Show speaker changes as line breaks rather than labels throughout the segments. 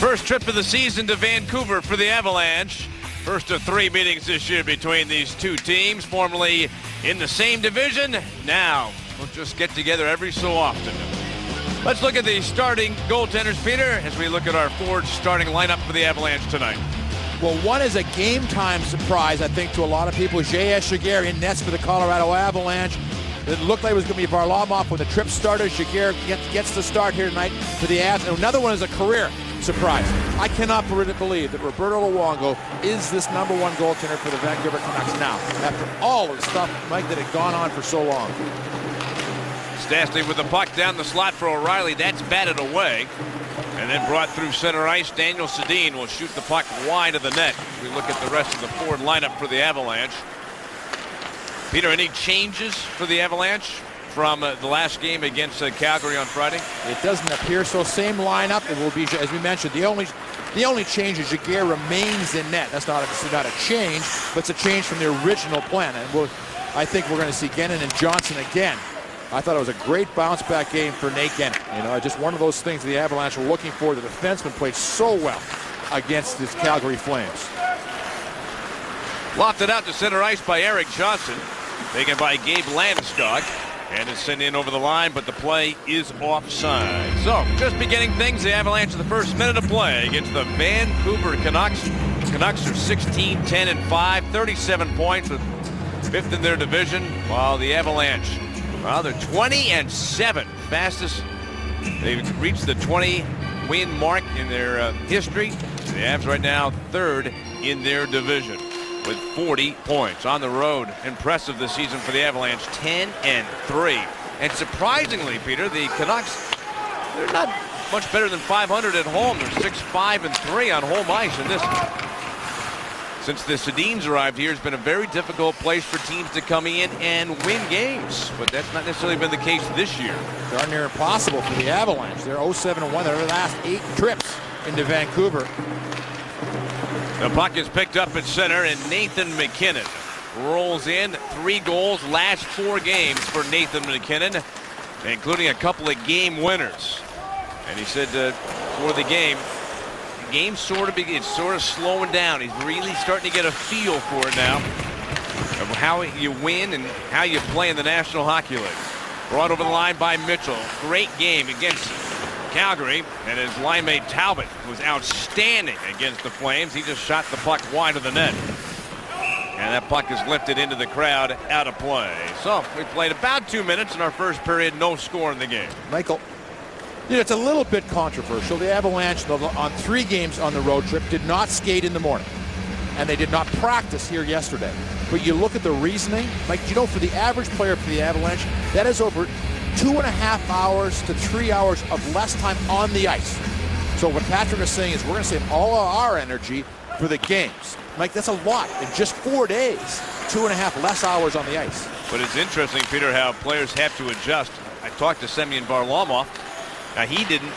First trip of the season to Vancouver for the Avalanche. First of 3 meetings this year between these two teams, formerly in the same division. Now, we'll just get together every so often. Let's look at the starting goaltenders, Peter, as we look at our Ford starting lineup for the Avalanche tonight.
Well, one is a game-time surprise, I think, to a lot of people. J.S. Giguère in nets for the Colorado Avalanche. It looked like it was going to be Varlamov when the trip started. Giguère gets the start here tonight for the Avs. And another one is a career surprise. I cannot believe that Roberto Luongo is this #1 goaltender for the Vancouver Canucks now, after all of the stuff, Mike, that had gone on for so long.
Stastny with the puck down the slot for O'Reilly. That's batted away. And then brought through center ice. Daniel Sedin will shoot the puck wide of the net. We look at the rest of the Ford lineup for the Avalanche. Peter, any changes for the Avalanche from the last game against Calgary on Friday?
It doesn't appear so. Same lineup. It will be, as we mentioned, the only change is Giguère remains in net. That's not a change, but it's a change from the original plan. And I think we're going to see Gennon and Johnson again. I thought it was a great bounce-back game for Nate Gennon. You know, just one of those things the Avalanche were looking for. The defenseman played so well against this Calgary Flames.
Lofted out to center ice by Erik Johnson. Taken by Gabe Landeskog. And it's sent in over the line, but the play is offside. So, just beginning things, the Avalanche in the first minute of play against the Vancouver Canucks. The Canucks are 16-10-5, 37 points, with 5th in their division, while the Avalanche, well, they're 20-7, fastest. They've reached the 20-win mark in their history. The Avs right now 3rd in their division with 40 points on the road. Impressive this season for the Avalanche, 10-3. And surprisingly, Peter, the Canucks, they're not much better than 500 at home. They're 6-5-3 on home ice. And this, since the Sedins arrived here, has been a very difficult place for teams to come in and win games. But that's not necessarily been the case this year.
Darn near impossible for the Avalanche. They're 0-7-1 their last 8 trips into Vancouver.
The puck is picked up at center, and Nathan MacKinnon rolls in. 3 goals last 4 games for Nathan MacKinnon, including a couple of game winners. And he said for the game's sort of slowing down. He's really starting to get a feel for it now of how you win and how you play in the National Hockey League. Brought over the line by Mitchell. Great game against Calgary, and his line mate Talbot was outstanding against the Flames. He just shot the puck wide of the net. And that puck is lifted into the crowd, out of play. So we played about 2 minutes in our first period, no score in the game.
Michael, you know, it's a little bit controversial. The Avalanche on 3 games on the road trip did not skate in the morning, and they did not practice here yesterday. But you look at the reasoning, Mike, you know, for the average player for the Avalanche, that is over 2.5 hours to 3 hours of less time on the ice. So what Patrick is saying is we're going to save all of our energy for the games. Mike, that's a lot in just 4 days. 2.5 less hours on the ice.
But it's interesting, Peter, how players have to adjust. I talked to Semyon Varlamov. Now, he didn't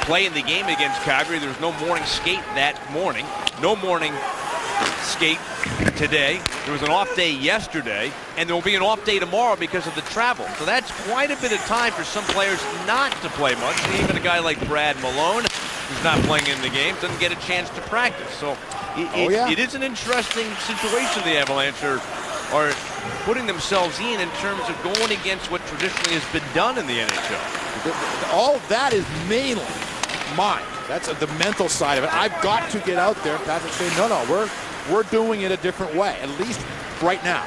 play in the game against Calgary. There was no morning skate that morning. No morning skate today. There was an off day yesterday, and there will be an off day tomorrow because of the travel. So that's quite a bit of time for some players not to play much. Even a guy like Brad Malone, who's not playing in the game, doesn't get a chance to practice. So it is an interesting situation the Avalanche are putting themselves in terms of going against what traditionally has been done in the NHL.
All of that is mainly mine. That's the mental side of it. I've got to get out there. Patrick's saying, no, we're doing it a different way, at least right now.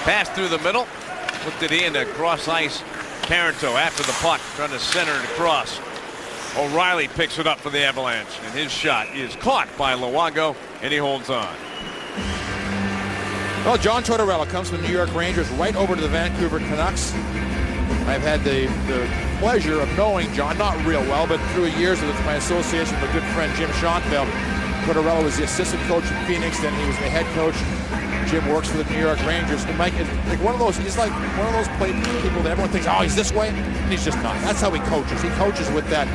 Pass through the middle. Looked it in across ice. Parenteau after the puck, trying to center it across. O'Reilly picks it up for the Avalanche, and his shot is caught by Luongo, and he holds on.
Well, John Tortorella comes from the New York Rangers right over to the Vancouver Canucks. I've had the pleasure of knowing John, not real well, but through years of my association with a good friend, Jim Schoenfeld. Tortorella was the assistant coach in Phoenix, then he was the head coach. Jim works for the New York Rangers. And Mike is like one of those, he's like one of those people that everyone thinks, oh, he's this way, and he's just not. That's how he coaches. He coaches with that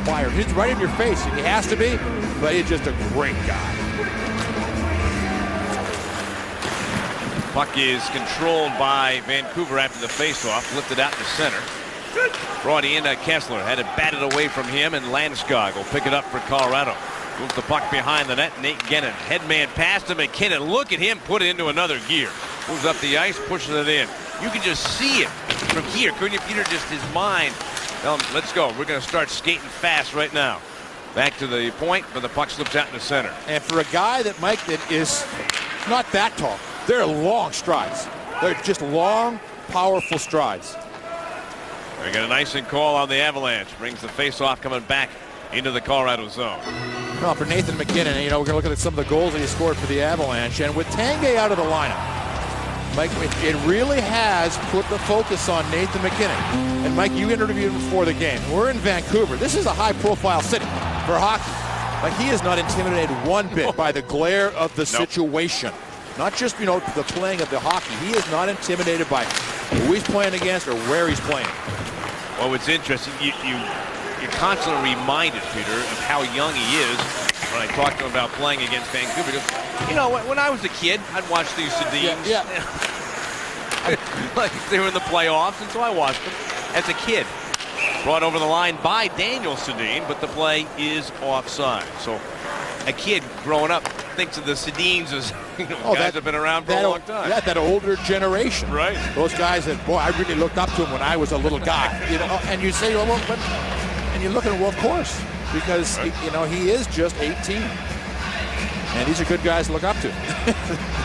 fire. He's right in your face. He has to be, but he's just a great guy.
Puck is controlled by Vancouver after the faceoff, lifted out to center. Brought in Kessler, had it batted away from him, and Landeskog will pick it up for Colorado. Moves the puck behind the net. Nate Gennin, headman past to McKinnon. Look at him put it into another gear. Moves up the ice, pushes it in. You can just see it from here. Couldn't you, Peter? Just his mind. Tell him, let's go. We're going to start skating fast right now. Back to the point, but the puck slips out in the center.
And for a guy that Mike that is not that tall, they're long strides. They're just long, powerful strides.
They got an icing call on the Avalanche. Brings the face-off coming back into the Colorado zone.
Well, for Nathan McKinnon, we're going to look at some of the goals that he scored for the Avalanche. And with Tanguay out of the lineup, Mike, it really has put the focus on Nathan McKinnon. And Mike, you interviewed him before the game. We're in Vancouver. This is a high-profile city for hockey. Like, he is not intimidated one bit by the glare of the situation. Not just, the playing of the hockey. He is not intimidated by who he's playing against or where he's playing.
Well, what's interesting, you're constantly reminded, Peter, of how young he is when I talk to him about playing against Vancouver. Because, when I was a kid, I'd watch these Sedins.
Yeah.
Like they were in the playoffs, and so I watched them as a kid. Brought over the line by Daniel Sedin, but the play is offside. So a kid growing up thinks of the Sedins as guys have been around for a long time.
Yeah, that older generation.
Right.
Those guys that, boy, I really looked up to him when I was a little guy. And you say, and you look at him, well, of course, because he is just 18. And these are good guys to look up to. The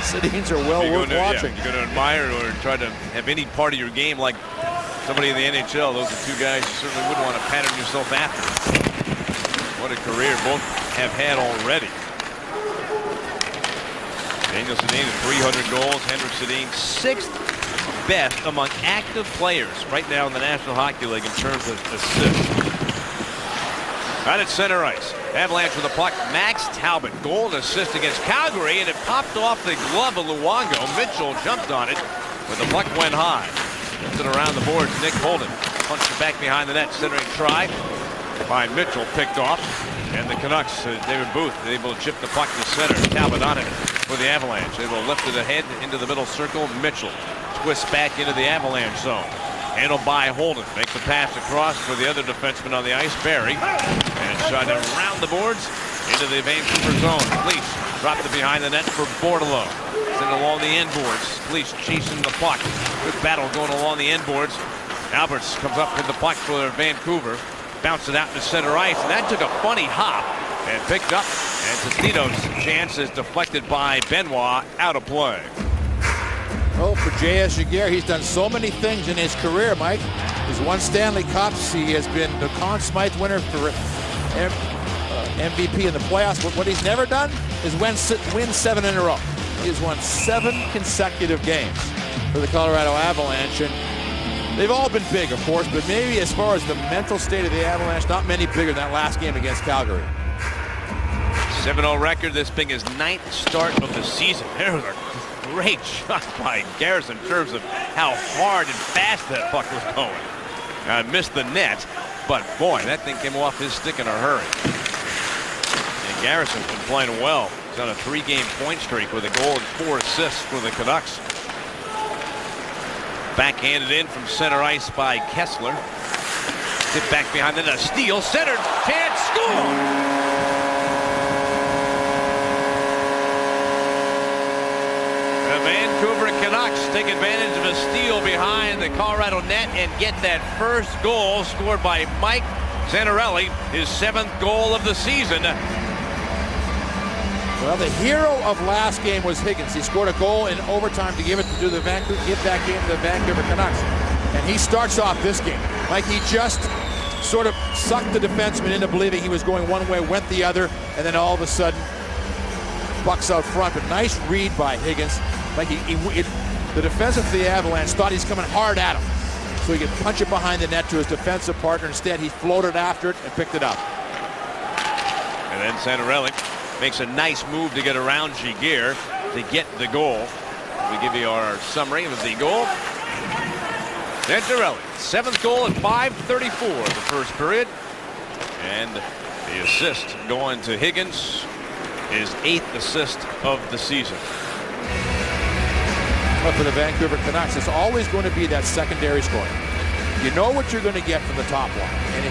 Sedins are well worth watching.
You're going to admire or try to have any part of your game like somebody in the NHL. Those are two guys you certainly would want to pattern yourself after. What a career both have had already. Daniel Sedin, 300 goals. Henrik Sedin, 6th best among active players right now in the National Hockey League in terms of assists. Right at center ice. Avalanche with the puck. Max Talbot, goal and assist against Calgary, and it popped off the glove of Luongo. Mitchell jumped on it, but the puck went high. Gets it around the boards. Nick Holden punched it back behind the net. Centering try by Mitchell, picked off. And the Canucks, David Booth, able to chip the puck to center. Talbot on it for the Avalanche. They will lift it ahead into the middle circle. Mitchell twists back into the Avalanche zone. Handled by Holden. Makes a pass across for the other defenseman on the ice, Barry. And shot around the boards into the Vancouver zone. Leafs dropped it behind the net for Bordeleau. Sent along the end boards. Leafs chasing the puck. Good battle going along the end boards. Alberts comes up with the puck for Vancouver. Bounced it out to center ice, and that took a funny hop and picked up. And Tostito's chance is deflected by Benoit, out of play.
Oh, for J.S. Giguère, he's done so many things in his career, Mike. He's won Stanley Cups. He has been the Conn Smythe winner for MVP in the playoffs. But what he's never done is win 7 in a row. He's won 7 consecutive games for the Colorado Avalanche. And they've all been big, of course, but maybe as far as the mental state of the Avalanche, not many bigger than that last game against Calgary.
7-0 record, this being his 9th start of the season. There was a great shot by Garrison in terms of how hard and fast that puck was going. Missed the net, but boy, that thing came off his stick in a hurry. And Garrison's been playing well. He's on a 3-game point streak with a goal and 4 assists for the Canucks. Backhanded in from center ice by Kessler. Tip back behind the net, a steal, centered, chance, score! Vancouver Canucks take advantage of a steal behind the Colorado net and get that first goal scored by Mike Zanarelli, his 7th goal of the season.
Well, the hero of last game was Higgins. He scored a goal in overtime to give that game to the Vancouver Canucks. And he starts off this game like he just sort of sucked the defenseman into believing he was going one way, went the other, and then all of a sudden, bucks out front. But nice read by Higgins. Like the defense of the Avalanche thought he's coming hard at him, so he could punch it behind the net to his defensive partner. Instead, he floated after it and picked it up.
And then Zanarelli makes a nice move to get around Giguère to get the goal. We give you our summary of the goal. Zanarelli, 7th goal at 5:34 the first period, and the assist going to Higgins, his 8th assist of the season.
But for the Vancouver Canucks, it's always going to be that secondary scoring. You know what you're going to get from the top line. And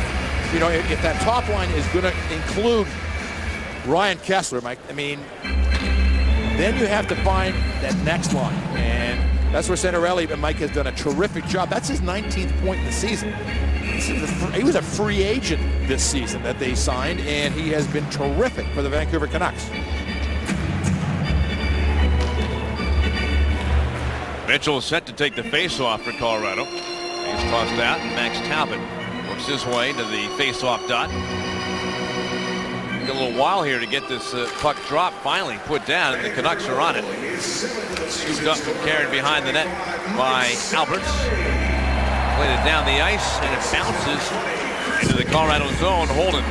if that top line is going to include Ryan Kessler, Mike, I mean, then you have to find that next line. And that's where Santorelli and Mike has done a terrific job. That's his 19th point in the season. He was a free agent this season that they signed, and he has been terrific for the Vancouver Canucks.
Mitchell is set to take the face-off for Colorado. He's tossed out, and Max Talbot works his way to the face-off dot. Took a little while here to get this puck drop finally put down, and the Canucks are on it. Scooped up and carried behind the net by Alberts. Played it down the ice, and it bounces into the Colorado zone. Holden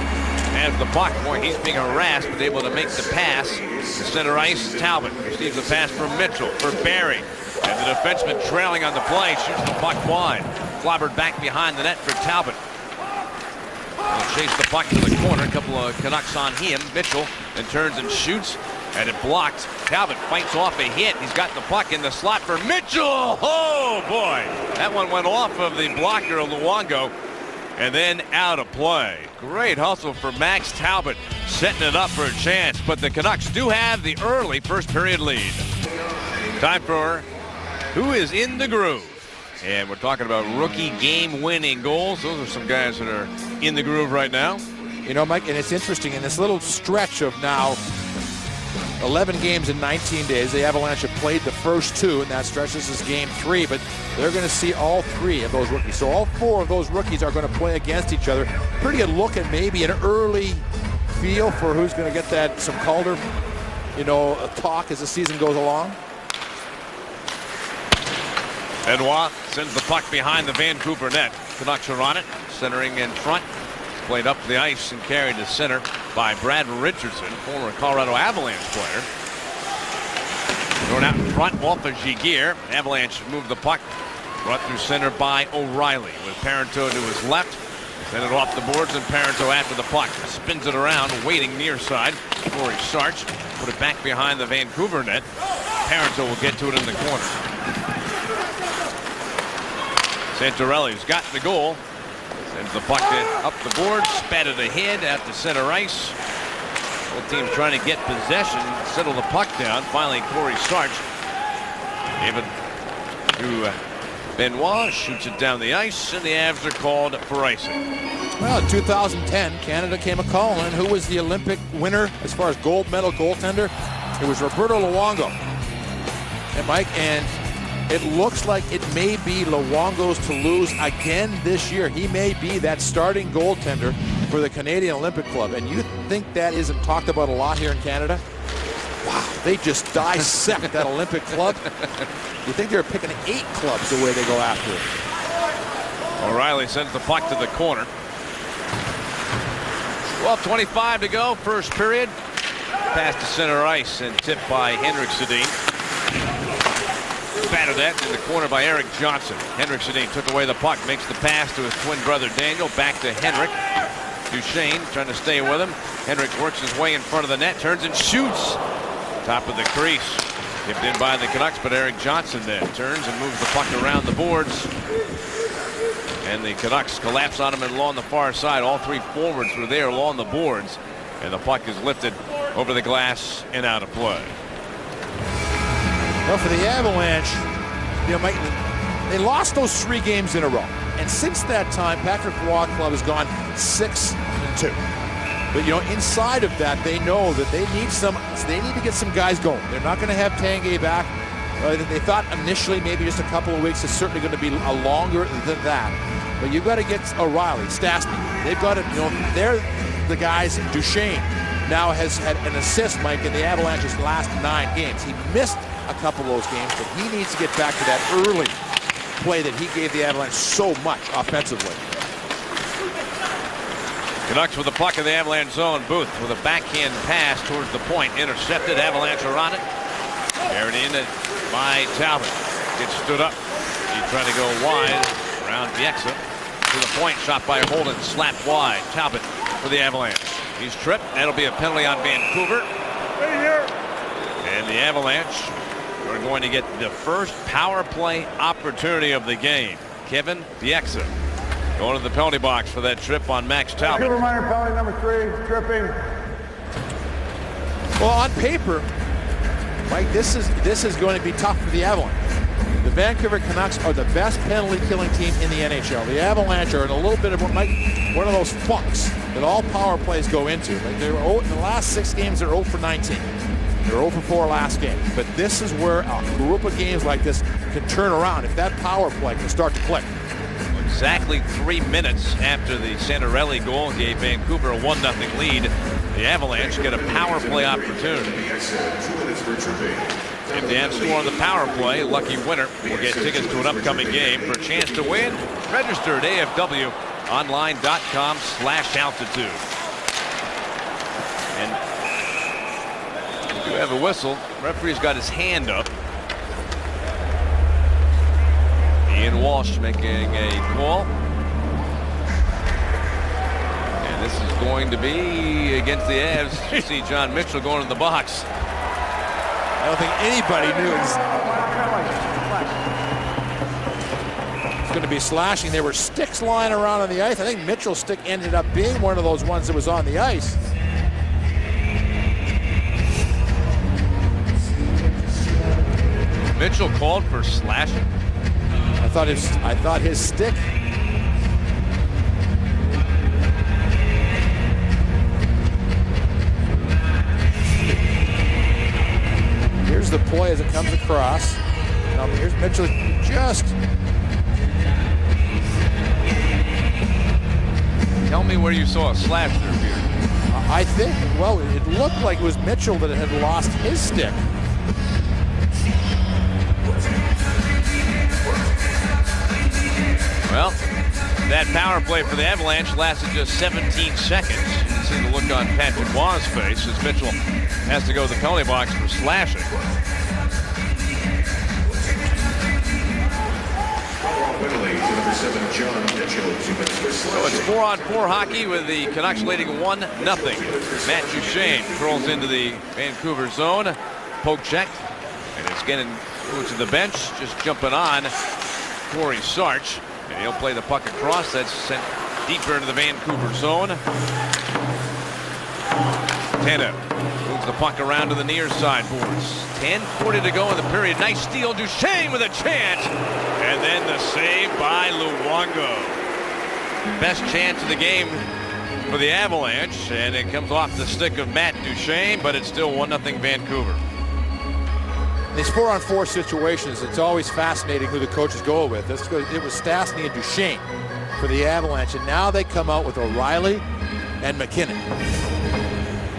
has the puck. Boy, he's being harassed, but able to make the pass to center ice. Talbot receives the pass from Mitchell for Barrie. And the defenseman trailing on the play shoots the puck wide. Clobbered back behind the net for Talbot. He'll chase the puck to the corner. A couple of Canucks on him. Mitchell then turns and shoots, and it blocked. Talbot fights off a hit. He's got the puck in the slot for Mitchell. Oh, boy. That one went off of the blocker of Luongo and then out of play. Great hustle for Max Talbot, setting it up for a chance. But the Canucks do have the early first period lead. Time for Who is in the Groove? And we're talking about rookie game-winning goals. Those are some guys that are in the groove right now.
You know, Mike, and it's interesting, in this little stretch of now 11 games in 19 days, the Avalanche have played the first two in that stretch. This is game 3, but they're going to see all 3 of those rookies. So all 4 of those rookies are going to play against each other. Pretty good look at maybe an early feel for who's going to get that, some Calder, talk as the season goes along.
Edouard sends the puck behind the Vancouver net. Canucks are on it, centering in front. Played up the ice and carried to center by Brad Richardson, former Colorado Avalanche player. Thrown out in front, Wolf of Giguère. Avalanche move the puck. Brought through center by O'Reilly with Parenteau to his left. Send it off the boards, and Parenteau after the puck. Spins it around, waiting near side. Corey Sarch put it back behind the Vancouver net. Parenteau will get to it in the corner. Santorelli's got the goal. Sends the puck up the board, spat it ahead at the center ice. Both teams trying to get possession, settle the puck down. Finally, Corey Sarch gave it to Benoit, shoots it down the ice, and the Avs are called for icing.
Well, in 2010, Canada came a-calling. Who was the Olympic winner as far as gold medal goaltender? It was Roberto Luongo. And Mike, and it looks like it may be Luongo's to lose again this year. He may be that starting goaltender for the Canadian Olympic Club. And you think that isn't talked about a lot here in Canada? Wow, they just dissect that Olympic club. You think they're picking 8 clubs the way they go after it.
O'Reilly sends the puck to the corner. 12:25 to go, first period. Pass to center ice and tipped by Henrik Sedin. Batted that in the corner by Erik Johnson. Henrik Sedin took away the puck, makes the pass to his twin brother Daniel. Back to Henrik. Duchesne trying to stay with him. Henrik works his way in front of the net, turns and shoots. Top of the crease. Tipped in by the Canucks, but Erik Johnson then turns and moves the puck around the boards. And the Canucks collapse on him along the far side. All 3 forwards were there along the boards. And the puck is lifted over the glass and out of play.
Well, for the Avalanche, Mike, they lost those 3 games in a row. And since that time, Patrick Roy Club has gone 6-2. But, inside of that, they know that they need to get some guys going. They're not going to have Tanguay back. They thought initially maybe just a couple of weeks. It's certainly going to be a longer than that. But you've got to get O'Reilly, Stastny. They've got it, they're the guys. Duchesne now has had an assist, Mike, in the Avalanche's last 9 games. He missed a couple of those games, but he needs to get back to that early play that he gave the Avalanche so much offensively.
Canucks with the puck in the Avalanche zone. Booth with a backhand pass towards the point. Intercepted. Avalanche are on it. Carried in by Talbot. Gets stood up. He tried to go wide around Bieksa. To the point. Shot by Holden. Slapped wide. Talbot for the Avalanche. He's tripped. That'll be a penalty on Vancouver. And the Avalanche are going to get the first power play opportunity of the game. Kevin Bieksa Going to the penalty box for that trip on Max Talbot.
Vancouver minor penalty number 3, tripping.
Well, on paper, Mike, this is going to be tough for the Avalanche. The Vancouver Canucks are the best penalty-killing team in the NHL. The Avalanche are in a little bit of one of those funks that all power plays go into. Like they were in the last 6 games, they're 0 for 19. They're 0 for 4 last game. But this is where a group of games like this can turn around if that power play can start to click.
Exactly 3 minutes after the Santorelli goal gave Vancouver a 1-0 lead, the Avalanche get a power play opportunity. If they have score on the power play, lucky winner will get tickets to an upcoming game. For a chance to win, register at afwonline.com/altitude. And we do have a whistle. Referee's got his hand up. Ian Walsh making a call. And this is going to be against the Avs. You see John Mitchell going in the box.
I don't think anybody knew it's going to be slashing. There were sticks lying around on the ice. I think Mitchell's stick ended up being one of those ones that was on the ice.
Mitchell called for slashing.
I thought his stick. Here's the play as it comes across. Now here's Mitchell just.
Tell me where you saw a slash there, Peter.
I think, well, it looked like it was Mitchell that had lost his stick.
Well, that power play for the Avalanche lasted just 17 seconds. You can see the look on Patrick Waugh's face as Mitchell has to go to the penalty box for slashing. So it's 4-on-4 hockey with the Canucks leading 1-0. Matt Duchene curls into the Vancouver zone. Poke checked. And it's getting to the bench, just jumping on Corey Sarch. And he'll play the puck across. That's sent deeper into the Vancouver zone. Tanev moves the puck around to the near side boards. 10:40 to go in the period. Nice steal. Duchene with a chance. And then the save by Luongo. Best chance of the game for the Avalanche. And it comes off the stick of Matt Duchene, but it's still 1-0 Vancouver.
These 4-on-4 situations, it's always fascinating who the coaches go with. It was Stastny and Duchene for the Avalanche, and now they come out with O'Reilly and McKinnon.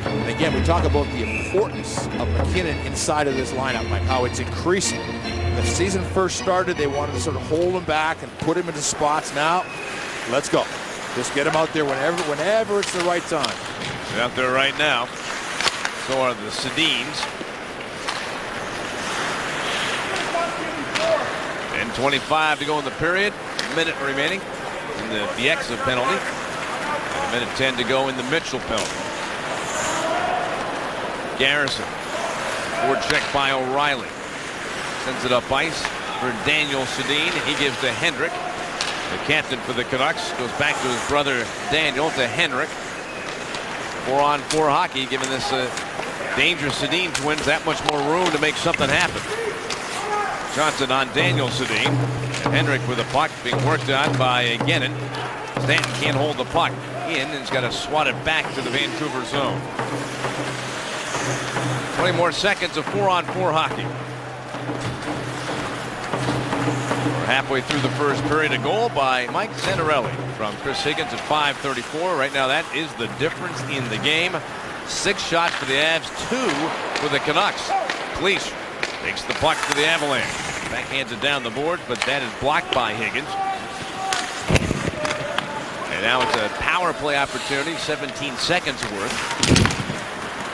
And again, we talk about the importance of McKinnon inside of this lineup, like how it's increasing. When the season first started, they wanted to sort of hold him back and put him into spots. Now, let's go. Just get him out there whenever it's the right time.
He's out there right now. So are the Sedins. 10:25 to go in the period. A minute remaining in the Bieksa penalty. And a minute 10 to go in the Mitchell penalty. Garrison. Forward check by O'Reilly. Sends it up ice for Daniel Sedin. He gives to Hendrick. The captain for the Canucks goes back to his brother Daniel, to Henrik. 4-on-4 hockey, giving this dangerous Sedin twins that much more room to make something happen. Johnson on Daniel Sedin. And Henrik with the puck being worked on by Gennin. Stanton can't hold the puck in and he's got to swat it back to the Vancouver zone. 20 more seconds of 4-on-4 hockey. We're halfway through the first period. A goal by Mike Santorelli from Chris Higgins at 5:34. Right now that is the difference in the game. 6 shots for the Avs, 2 for the Canucks. Cleach takes the puck for the Avalanche. Backhands it down the board, but that is blocked by Higgins. And now it's a power play opportunity, 17 seconds worth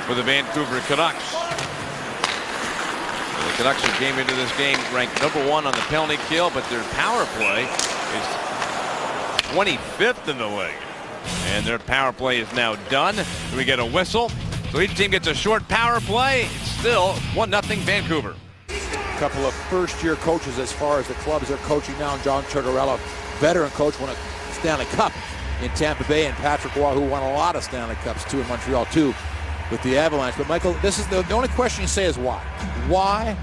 for the Vancouver Canucks. So the Canucks are came into this game ranked #1 on the penalty kill, but their power play is 25th in the league. And their power play is now done. We get a whistle. So each team gets a short power play. It's still 1-0 Vancouver.
A couple of first-year coaches as far as the clubs are coaching now. John Tortorella, veteran coach, won a Stanley Cup in Tampa Bay, and Patrick Roy, who won a lot of Stanley Cups too in Montreal too with the Avalanche. But Michael, this is the only question you say is why? Why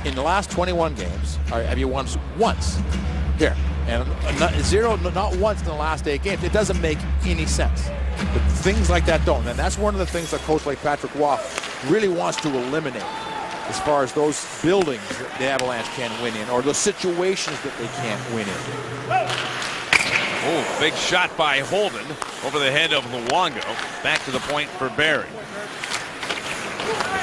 in the last 21 games have you won once? Here. And not once in the last 8 games. It doesn't make any sense. But things like that don't. And that's one of the things that a coach like Patrick Roy really wants to eliminate as far as those buildings that the Avalanche can win in, or those situations that they can't win in.
Oh, big shot by Holden over the head of Luongo. Back to the point for Barrie.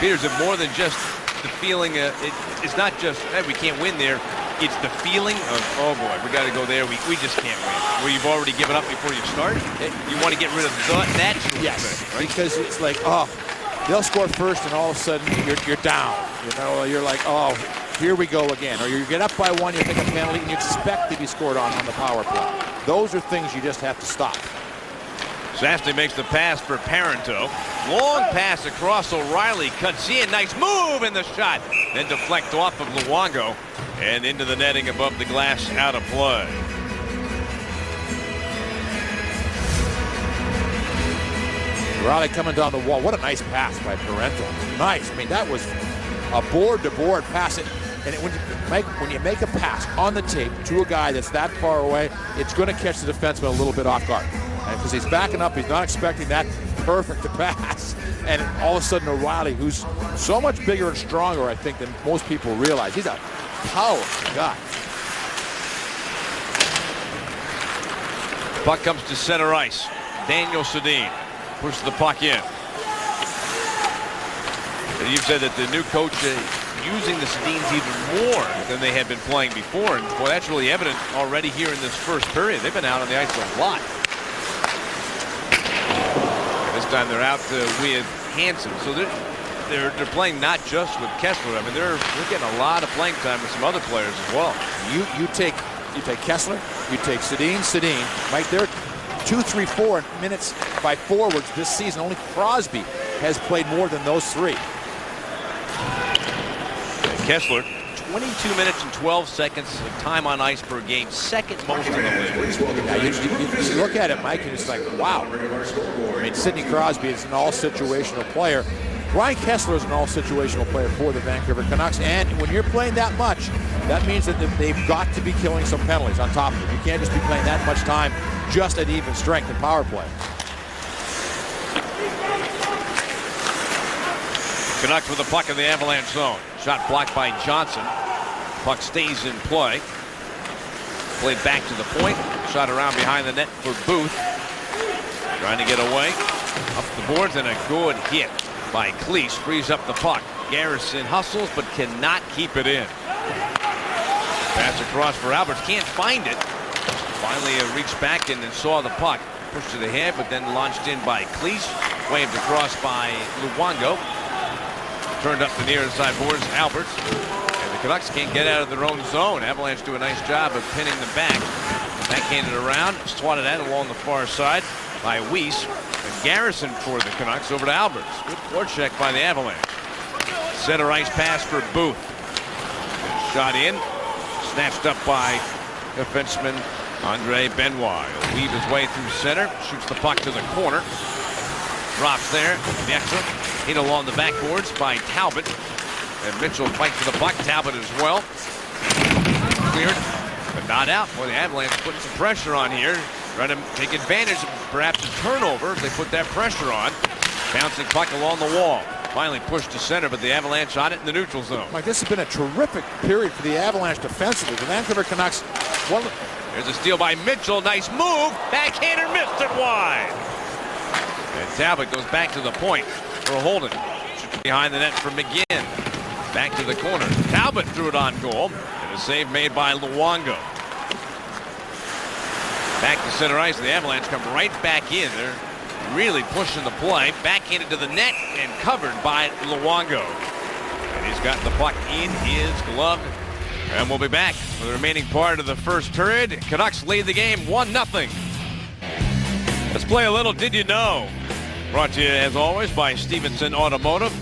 Peters, it more than just the feeling. It's not just, hey, we can't win there. It's the feeling of, oh boy, we got to go there. We just can't win. Where you've already given up before you start. You want to get rid of that sort of thing, right?
Because it's like, oh, they'll score first, and all of a sudden you're down. You know, you're like, oh, here we go again. Or you get up by 1, you take a penalty, and you expect to be scored on the power play. Those are things you just have to stop.
Sastny makes the pass for Parenteau. Long pass across O'Reilly. Cuts in. Nice move in the shot. Then deflect off of Luongo and into the netting above the glass, out of play.
O'Reilly coming down the wall. What a nice pass by Parenteau. Nice. I mean, that was a board-to-board pass. When you make a pass on the tape to a guy that's that far away, it's going to catch the defenseman a little bit off guard. Because he's backing up, he's not expecting that perfect a pass. And all of a sudden O'Reilly, who's so much bigger and stronger, I think, than most people realize. He's a powerful guy.
Puck comes to center ice. Daniel Sedin pushes the puck in. And you've said that the new coach using the Sedins even more than they had been playing before. And boy, that's really evident already here in this first period. They've been out on the ice a lot. This time they're out with Hansen, so they're playing not just with Kessler. I mean, they're getting a lot of playing time with some other players as well.
You take Kessler, you take Sedin, Mike. They're 2, 3, 4 minutes by forwards this season. Only Crosby has played more than those 3.
Kessler, 22 minutes and 12 seconds of time on ice per game, second most in the league.
Now, you look at it, Mike, and it's like, wow. I mean, Sidney Crosby is an all-situational player. Ryan Kessler is an all-situational player for the Vancouver Canucks, and when you're playing that much, that means that they've got to be killing some penalties on top of it. You can't just be playing that much time just at even strength and power play.
Canucks with the puck in the Avalanche zone. Shot blocked by Johnson. Puck stays in play. Played back to the point. Shot around behind the net for Booth. Trying to get away. Up the boards, and a good hit by Cleese. Frees up the puck. Garrison hustles but cannot keep it in. Pass across for Alberts. Can't find it. Finally reached back and then saw the puck. Pushed to the head, but then launched in by Cleese. Waved across by Luongo. Turned up the near side boards, Alberts. And the Canucks can't get out of their own zone. Avalanche do a nice job of pinning them back. Backhanded around, swatted at along the far side by Weiss. And Garrison for the Canucks over to Alberts. Good forecheck by the Avalanche. Center ice pass for Booth. Shot in. Snatched up by defenseman Andre Benoit. He'll weave his way through center. Shoots the puck to the corner. Drops there. Bieksa hit along the backboards by Talbot. And Mitchell fights for the puck. Talbot as well. Cleared, but not out. Boy, the Avalanche putting some pressure on here. Trying to take advantage of perhaps a turnover if they put that pressure on. Bouncing puck along the wall. Finally pushed to center, but the Avalanche on it in the neutral zone.
Mike, this has been a terrific period for the Avalanche defensively. The Vancouver Canucks.
There's a steal by Mitchell. Nice move. Backhander missed it wide. And Talbot goes back to the point for Holden. Behind the net for McGinn. Back to the corner. Talbot threw it on goal. And a save made by Luongo. Back to center ice. The Avalanche come right back in. They're really pushing the play. Backhanded to the net and covered by Luongo. And he's got the puck in his glove. And we'll be back for the remaining part of the first period. Canucks lead the game 1-0. Let's play a little Did You Know? Brought to you, as always, by Stevenson Automotive.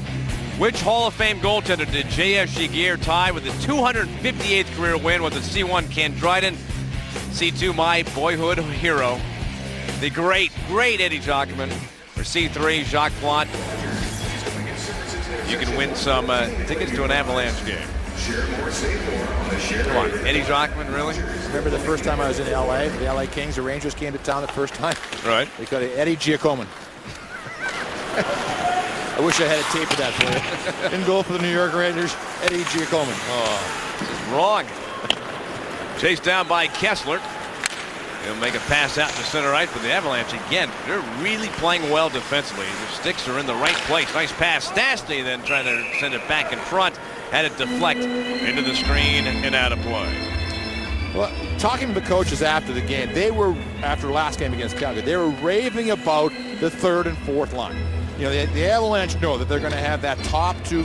Which Hall of Fame goaltender did J.F. Giguère tie with his 258th career win with the C1 Ken Dryden C2, my boyhood hero. The great Eddie Jockman. For C3, Jacques Plante. You can win some tickets to an Avalanche game. Come on, Eddie Jockman, really?
Remember the first time I was in LA? The LA Kings, the Rangers came to town the first time.
Right.
They got Eddie Giacomin. I wish I had a tape of that for you. In goal for the New York Rangers, Eddie Giacomin.
Oh, this is wrong. Chased down by Kessler. He'll make a pass out to center right, but the Avalanche, again, they're really playing well defensively. Their sticks are in the right place. Nice pass. Stastny then trying to send it back in front. Had it deflect into the screen and out of play.
Well, talking to the coaches after the game, they were, after last game against Calgary, they were raving about the third and fourth line. You know, the Avalanche know that they're going to have that top two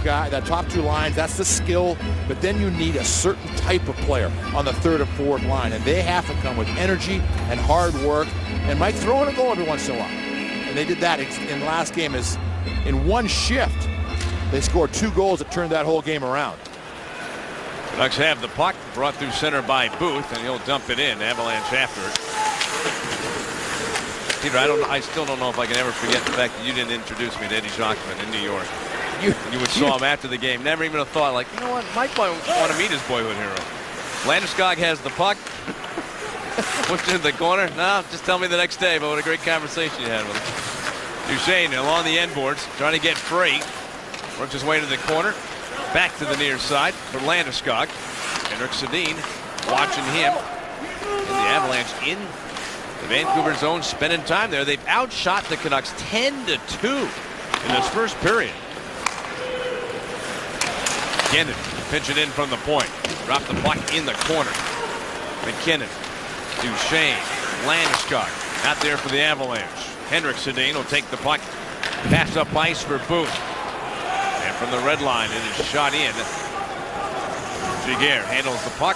lines. That's the skill, but then you need a certain type of player on the third and fourth line, and they have to come with energy and hard work. And Mike throwing a goal every once in a while, and they did that in the last game. Is in one shift, they scored 2 goals that turned that whole game around.
Canucks have the puck, brought through center by Booth, and he'll dump it in. Avalanche after it. Peter, I still don't know if I can ever forget the fact that you didn't introduce me to Eddie Jockman in New York. You would saw him after the game. Never even a thought, like, you know what, Mike might want to meet his boyhood hero. Landeskog has the puck. Pushed it in the corner. No, just tell me the next day about what a great conversation you had with him. Duchesne along the end boards, trying to get free. Works his way to the corner. Back to the near side for Landeskog. Henrik Sedin watching him. And the Avalanche in the Vancouver zone, spending time there. They've outshot the Canucks 10-2 in this first period. McKinnon pinch it in from the point. Drop the puck in the corner. McKinnon, Duchesne, Landeskog out there for the Avalanche. Henrik Sedin will take the puck. Pass up ice for Booth. And from the red line, it is shot in. Giguère handles the puck.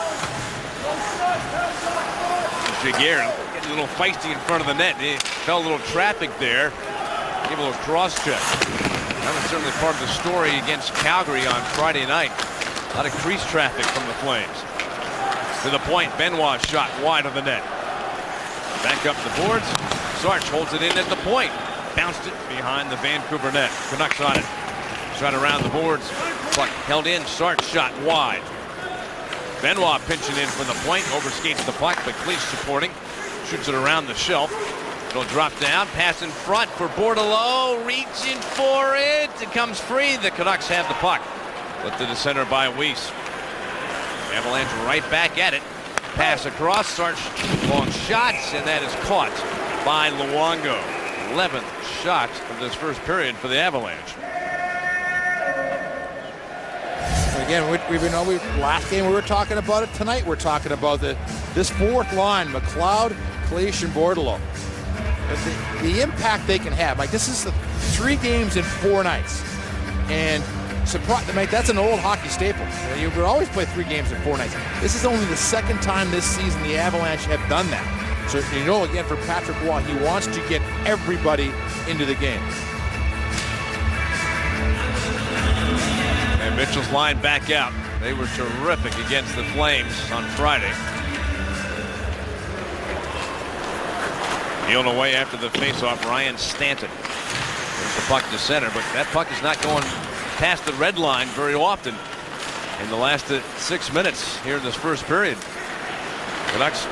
Giguère getting a little feisty in front of the net. He felt a little traffic there. Gave a little cross check. That was certainly part of the story against Calgary on Friday night. A lot of crease traffic from the Flames. To the point, Benoit shot wide of the net. Back up the boards. Sarch holds it in at the point. Bounced it behind the Vancouver net. Canucks on it. Shot around the boards. Puck held in. Sarch shot wide. Benoit pinching in from the point. Overskates the puck, but Cleach supporting. Shoots it around the shelf. It'll drop down. Pass in front for Bordelot. Reaching for it. It comes free. The Canucks have the puck. Lifted to center by Weiss. Avalanche right back at it. Pass across. Sarch long shots, and that is caught by Luongo. 11th shot of this first period for the Avalanche.
Again, last game we were talking about it. Tonight we're talking about this fourth line: McLeod, Cleach, and Bordelot. The impact they can have. Like, this is the 3 games in 4 nights, and that's an old hockey staple. You would always play 3 games in 4 nights. This is only the 2nd time this season the Avalanche have done that. So again, for Patrick Roy, he wants to get everybody into the game.
And Mitchell's line back out. They were terrific against the Flames on Friday. Peeled away after the faceoff, Ryan Stanton. There's the puck to center, but that puck is not going past the red line very often in the last 6 minutes here in this first period. Canucks,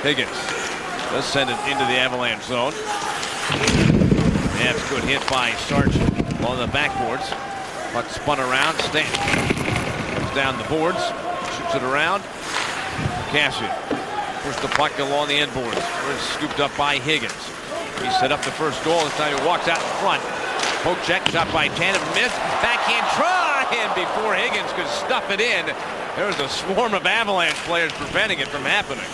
Higgins does send it into the Avalanche zone. That's good hit by Sargent on the backboards. Puck spun around. Stanton comes down the boards, shoots it around. Cassian pushed the puck along the end boards. It's scooped up by Higgins. He set up the first goal. This time he walks out in front. Poke check, shot by Tanev, missed. Backhand try, and before Higgins could stuff it in, there was a swarm of Avalanche players preventing it from happening.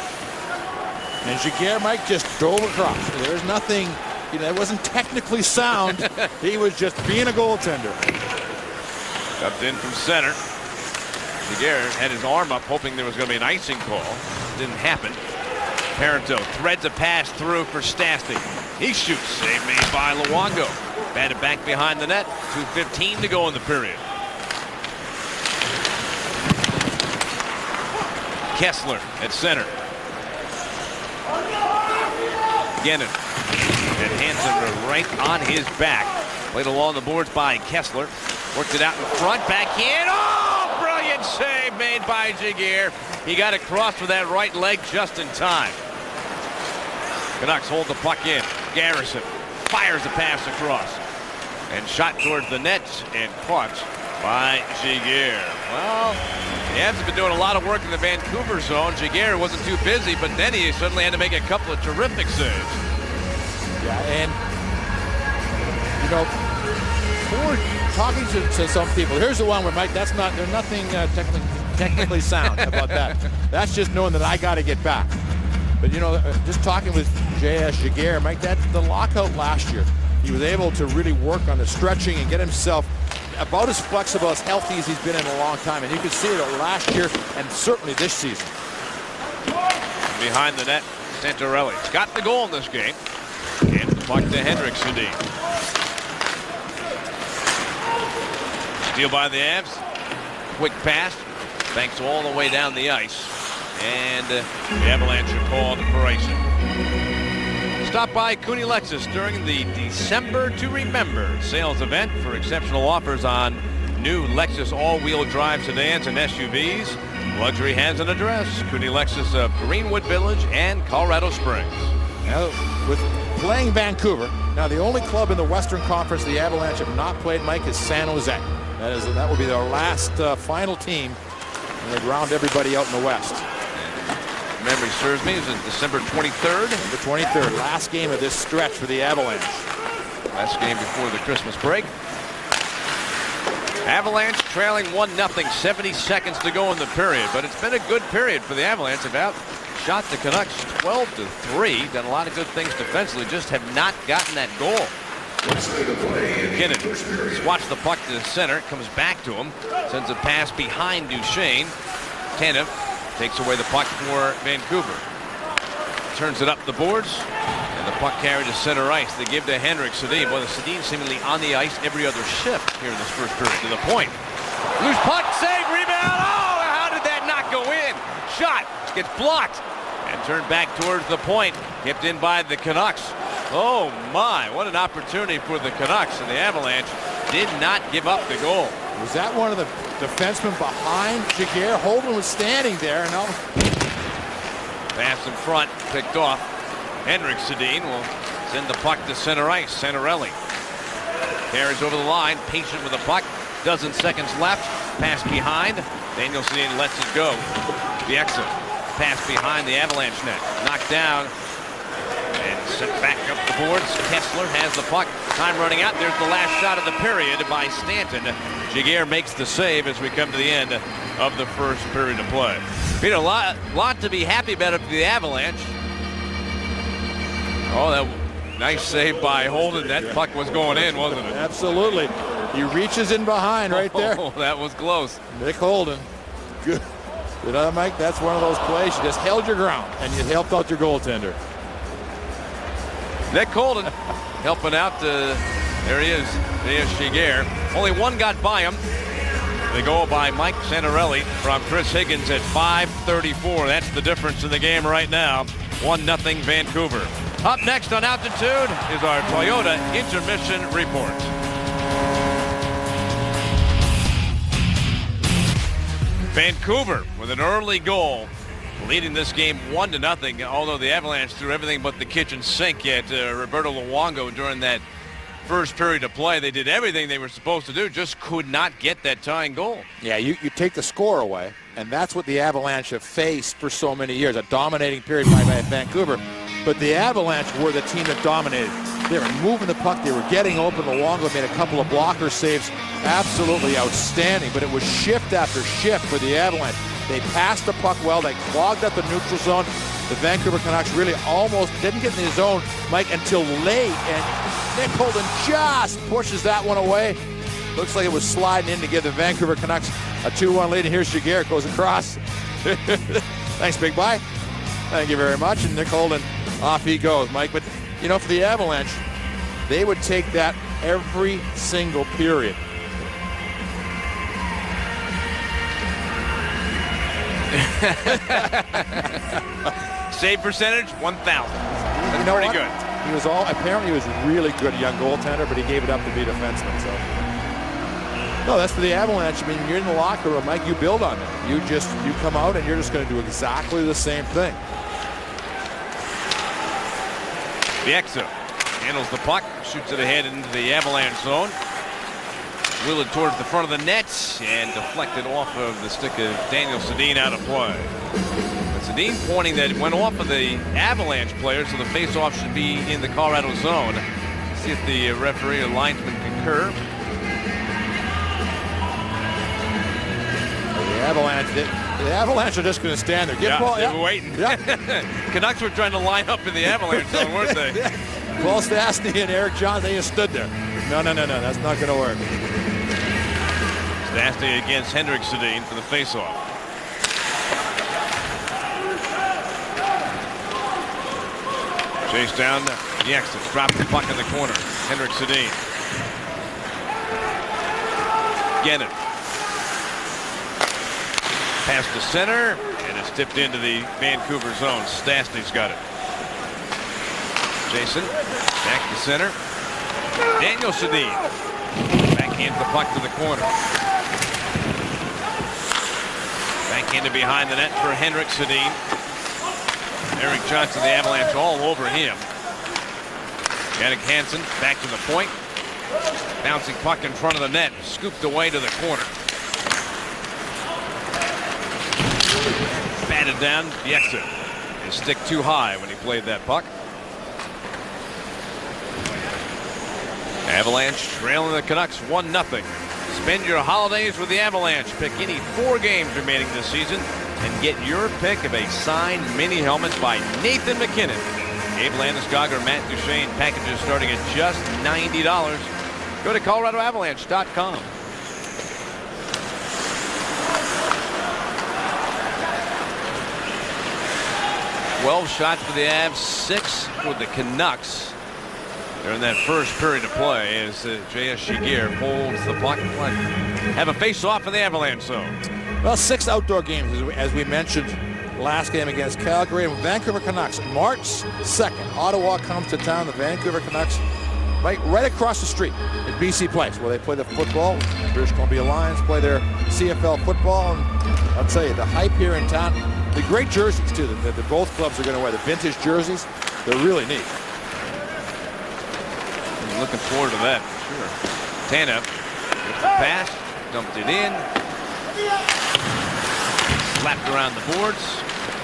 And Giguère, Mike, just drove across. There's nothing, it wasn't technically sound. He was just being a goaltender.
Dumped in from center. Giguère had his arm up, hoping there was going to be an icing call. Didn't happen. Parenteau threads a pass through for Stastny. He shoots. Save made by Luongo. Batted back behind the net. 2:15 to go in the period. Kessler at center. McGinnon. And Hansen right on his back. Played along the boards by Kessler. Worked it out in front, backhand. Oh, brilliant save made by Giguere. He got across for that right leg just in time. Canucks hold the puck in. Garrison fires a pass across. And shot towards the net and caught by Giguere. Well, the Avs have been doing a lot of work in the Vancouver zone. Giguere wasn't too busy, but then he suddenly had to make a couple of terrific saves.
Yeah, and, you know, for talking to some people, here's the one where, Mike, there's nothing technically sound about that. That's just knowing that I got to get back. But, you know, just talking with J.S. Giguere, Mike, that's the lockout last year. He was able to really work on the stretching and get himself about as flexible, as healthy as he's been in a long time. And you can see it last year and certainly this season.
Behind the net, Santorelli's got the goal in this game. And the puck to Henrik Sedin. Steal by the Avs. Quick pass. Banks all the way down the ice. And the Avalanche are called for icing. Stop by Cooney Lexus during the December to Remember sales event for exceptional offers on new Lexus all-wheel drive sedans and SUVs. Luxury has an address, Cooney Lexus of Greenwood Village and Colorado Springs.
Now, with playing Vancouver, now the only club in the Western Conference the Avalanche have not played, Mike, is San Jose. That will be their last final team, and they'd round everybody out in the West.
Memory serves me, is it December 23rd?
The 23rd, last game of this stretch for the Avalanche.
Last game before the Christmas break. Avalanche trailing 1-0, 70 seconds to go in the period, but it's been a good period for the Avalanche. They've outshot the Canucks 12-3, done a lot of good things defensively, just have not gotten that goal. McGinnon swats the puck to the center, comes back to him, sends a pass behind Duchesne. Tanev takes away the puck for Vancouver. Turns it up the boards, and the puck carried to center ice. They give to Henrik Sedin. Well, the Sedin seemingly on the ice every other shift here in this first period. To the point. Loose puck, save, rebound. Oh, how did that not go in? Shot gets blocked and turned back towards the point. Kept in by the Canucks. Oh my, what an opportunity for the Canucks, and the Avalanche did not give up the goal.
Was that one of the defensemen behind Giguere? Holden was standing there, and now
pass in front, picked off. Henrik Sedin will send the puck to center ice. Santorelli carries over the line, patient with the puck. Dozen seconds left. Pass behind. Daniel Sedin lets it go. Bieksa pass behind the Avalanche net. Knocked down and sent back up the boards. Kessler has the puck. Time running out. There's the last shot of the period by Stanton. Giguere makes the save as we come to the end of the first period of play. Peter, a lot to be happy about for the Avalanche. Oh, that nice save by Holden. That puck was going in, wasn't it?
Absolutely. He reaches in behind right there.
Oh, that was close.
Nick Holden. Good. You know, Mike, that's one of those plays. You just held your ground, and you helped out your goaltender.
Nick Holden helping out. There he is. There's Giguere. Only one got by him. They go by Mike Santorelli from Chris Higgins at 5:34. That's the difference in the game right now. 1-0 Vancouver. Up next on Altitude is our Toyota Intermission Report. Vancouver with an early goal, leading this game 1-0. Although the Avalanche threw everything but the kitchen sink at Roberto Luongo during that first period of play. They did everything they were supposed to do, just could not get that tying goal.
Yeah, you take the score away, and that's what the Avalanche have faced for so many years, a dominating period by Vancouver. But the Avalanche were the team that dominated. They were moving the puck. They were getting open. Luongo made a couple of blocker saves. Absolutely outstanding. But it was shift after shift for the Avalanche. They passed the puck well. They clogged up the neutral zone. The Vancouver Canucks really almost didn't get in the zone, Mike, until late. And Nick Holden just pushes that one away. Looks like it was sliding in to give the Vancouver Canucks a 2-1 lead. And here's Giguere, goes across. Thanks, Big Bye. Thank you very much. And Nick Holden, off he goes, Mike. But, you know, for the Avalanche, they would take that every single period.
Save percentage, 1,000.
know
pretty
what?
good.
Apparently he was really good young goaltender, but he gave it up to be a defenseman. So. No, that's for the Avalanche. I mean, you're in the locker room, Mike, you build on that. You come out and you're just going to do exactly the same thing.
Bieksa handles the puck, shoots it ahead into the Avalanche zone. Wheeled towards the front of the net and deflected off of the stick of Daniel Sedin out of play. But Sedin pointing that it went off of the Avalanche player, so the faceoff should be in the Colorado zone. See if the referee or linesman concur.
The Avalanche are just going to stand there.
They were waiting. Canucks were trying to line up in the Avalanche zone, weren't they?
Paul Stastny and Erik Johnson, they just stood there. No, that's not going to work.
Stastny against Henrik Sedin for the faceoff. Chase down, Bieksa drops the puck in the corner. Henrik Sedin. Gannon. Pass to center, and it's tipped into the Vancouver zone. Stastny's got it. Jason, back to center. Daniel Sedin. Backhands the puck to the corner. Backhanded behind the net for Henrik Sedin. Erik Johnson, the Avalanche, all over him. Jannik Hansen back to the point. Bouncing puck in front of the net. Scooped away to the corner. Batted down. Bieksa. His stick too high when he played that puck. Avalanche trailing the Canucks 1-0. Spend your holidays with the Avalanche. Pick any 4 games remaining this season and get your pick of a signed mini helmet by Nathan MacKinnon. Gabe Landeskog or Matt Duchene. Packages starting at just $90. Go to ColoradoAvalanche.com. Twelve shots for the Avs, 6 for the Canucks. They're in that first period of play as J.S. Shigear holds the puck. Have a face-off for the Avalanche zone.
Well, 6 outdoor games, as we mentioned last game against Calgary and Vancouver Canucks. March 2nd, Ottawa comes to town. The Vancouver Canucks right across the street at BC Place, where they play the football. British Columbia Lions play their CFL football. And I'll tell you, the hype here in town, the great jerseys, too, that both clubs are going to wear, the vintage jerseys, they're really neat.
I'm looking forward to that, for sure. Tanev gets the pass, dumped it in. Slapped around the boards.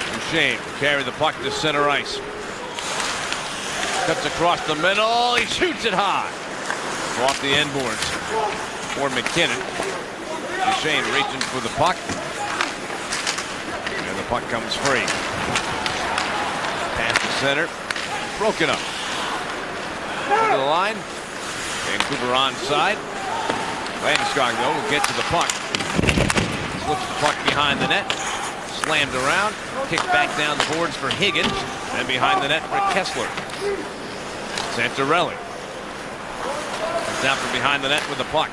Duchene will carry the puck to center ice. Cuts across the middle. He shoots it high. Off the end boards for MacKinnon. Duchene reaching for the puck. And the puck comes free. Pass to center. Broken up. To the line. Vancouver onside. Landeskog, though, will get to the puck. Slips the puck behind the net. Slammed around. Kicked back down the boards for Higgins. And behind the net for Kessler. Santorelli. Comes out from behind the net with the puck.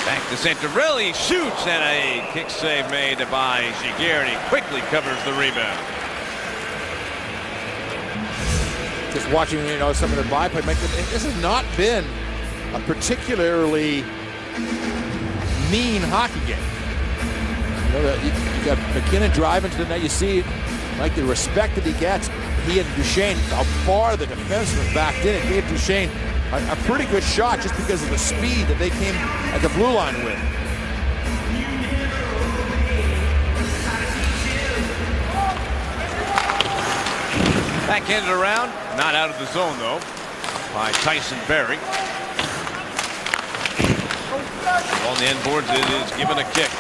Back to Santorelli. Shoots, and a kick save made by Shigear, and he quickly covers the rebound.
Just watching, some of the byplay. This has not been a particularly mean hockey game. You got MacKinnon driving to the net. You see, like, the respect that he gets. He and Duchene, how far the defenseman backed in. It gave Duchene a pretty good shot just because of the speed that they came at the blue line with.
Backhanded around, not out of the zone though, by Tyson Barrie. On the end boards, it is given a kick.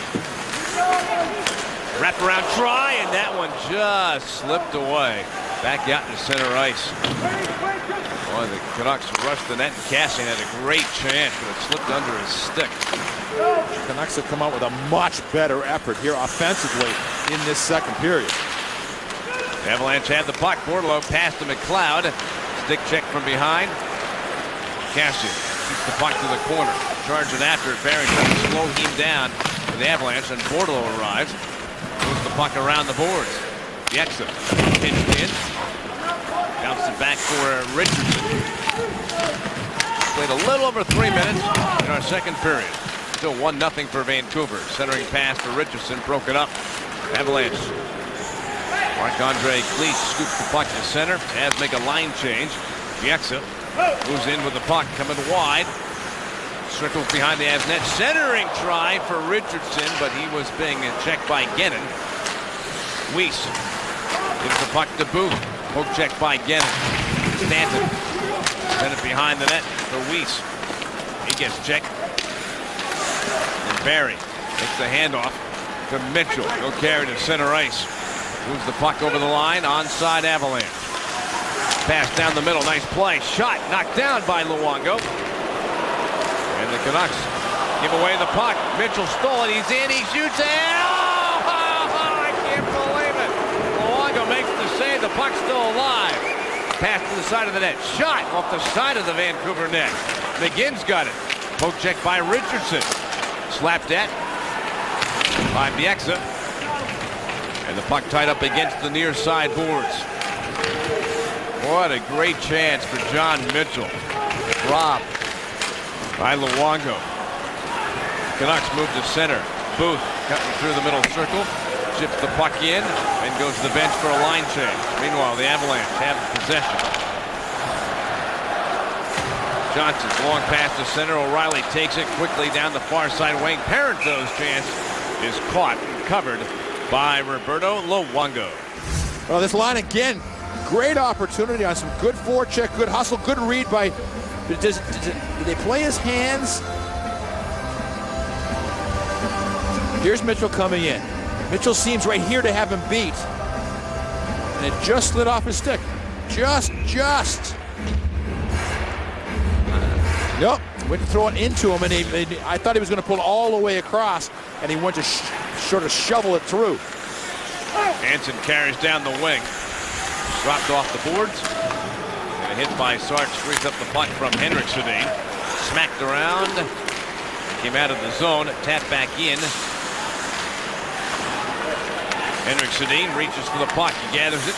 Wraparound try, and that one just slipped away. Back out to center ice. Boy, the Canucks rushed the net, and Kassian had a great chance, but it slipped under his stick.
The Canucks have come out with a much better effort here offensively in this second period.
The Avalanche had the puck. Bordeleau passed to McLeod. Stick check from behind. Kassian shoots the puck to the corner. Charging after it. Barrie trying to slow him down for the Avalanche, and Bordeleau arrives. Moves the puck around the boards. Bieksa pinched in. Bounce it back for Richardson. Played a little over 3 minutes in our second period. Still 1-0 for Vancouver. Centering pass for Richardson, broke it up. Avalanche. Marc-Andre Cleach scoops the puck to center. Avs make a line change. Bieksa moves in with the puck, coming wide. Circles behind the Avs net. Centering try for Richardson, but he was being checked by Gennon. Weiss gives the puck to Booth. Poke check by Gennon. Stanton sent it behind the net for Weiss. He gets checked. And Barry takes the handoff to Mitchell. He'll carry to center ice. Moves the puck over the line. Onside Avalanche. Pass down the middle. Nice play. Shot knocked down by Luongo. And the Canucks give away the puck. Mitchell stole it. He's in. He shoots it. Oh, I can't believe it. Luongo makes the save. The puck's still alive. Pass to the side of the net. Shot off the side of the Vancouver net. McGinn's got it. Poke check by Richardson. Slapped at by Bieksa. And the puck tied up against the near side boards. What a great chance for John Mitchell. Robbed by Luongo. Canucks move to center. Booth cutting through the middle circle. Chips the puck in and goes to the bench for a line change. Meanwhile, the Avalanche have possession. Johnson's long pass to center. O'Reilly takes it quickly down the far side wing. Parenteau's chance is caught and covered by Roberto Luongo.
Well, this line again, great opportunity on some good forecheck, good hustle, good read by. Did they play his hands? Here's Mitchell coming in. Mitchell seems right here to have him beat. And it just slid off his stick. Just. Nope. Went to throw it into him, and I thought he was going to pull it all the way across, and he went to sort of shovel it through.
Hansen carries down the wing. Dropped off the boards. And a hit by Sark screws up the puck from Henrik Sedin. Smacked around. Came out of the zone. Tapped back in. Henrik Sedin reaches for the puck. He gathers it.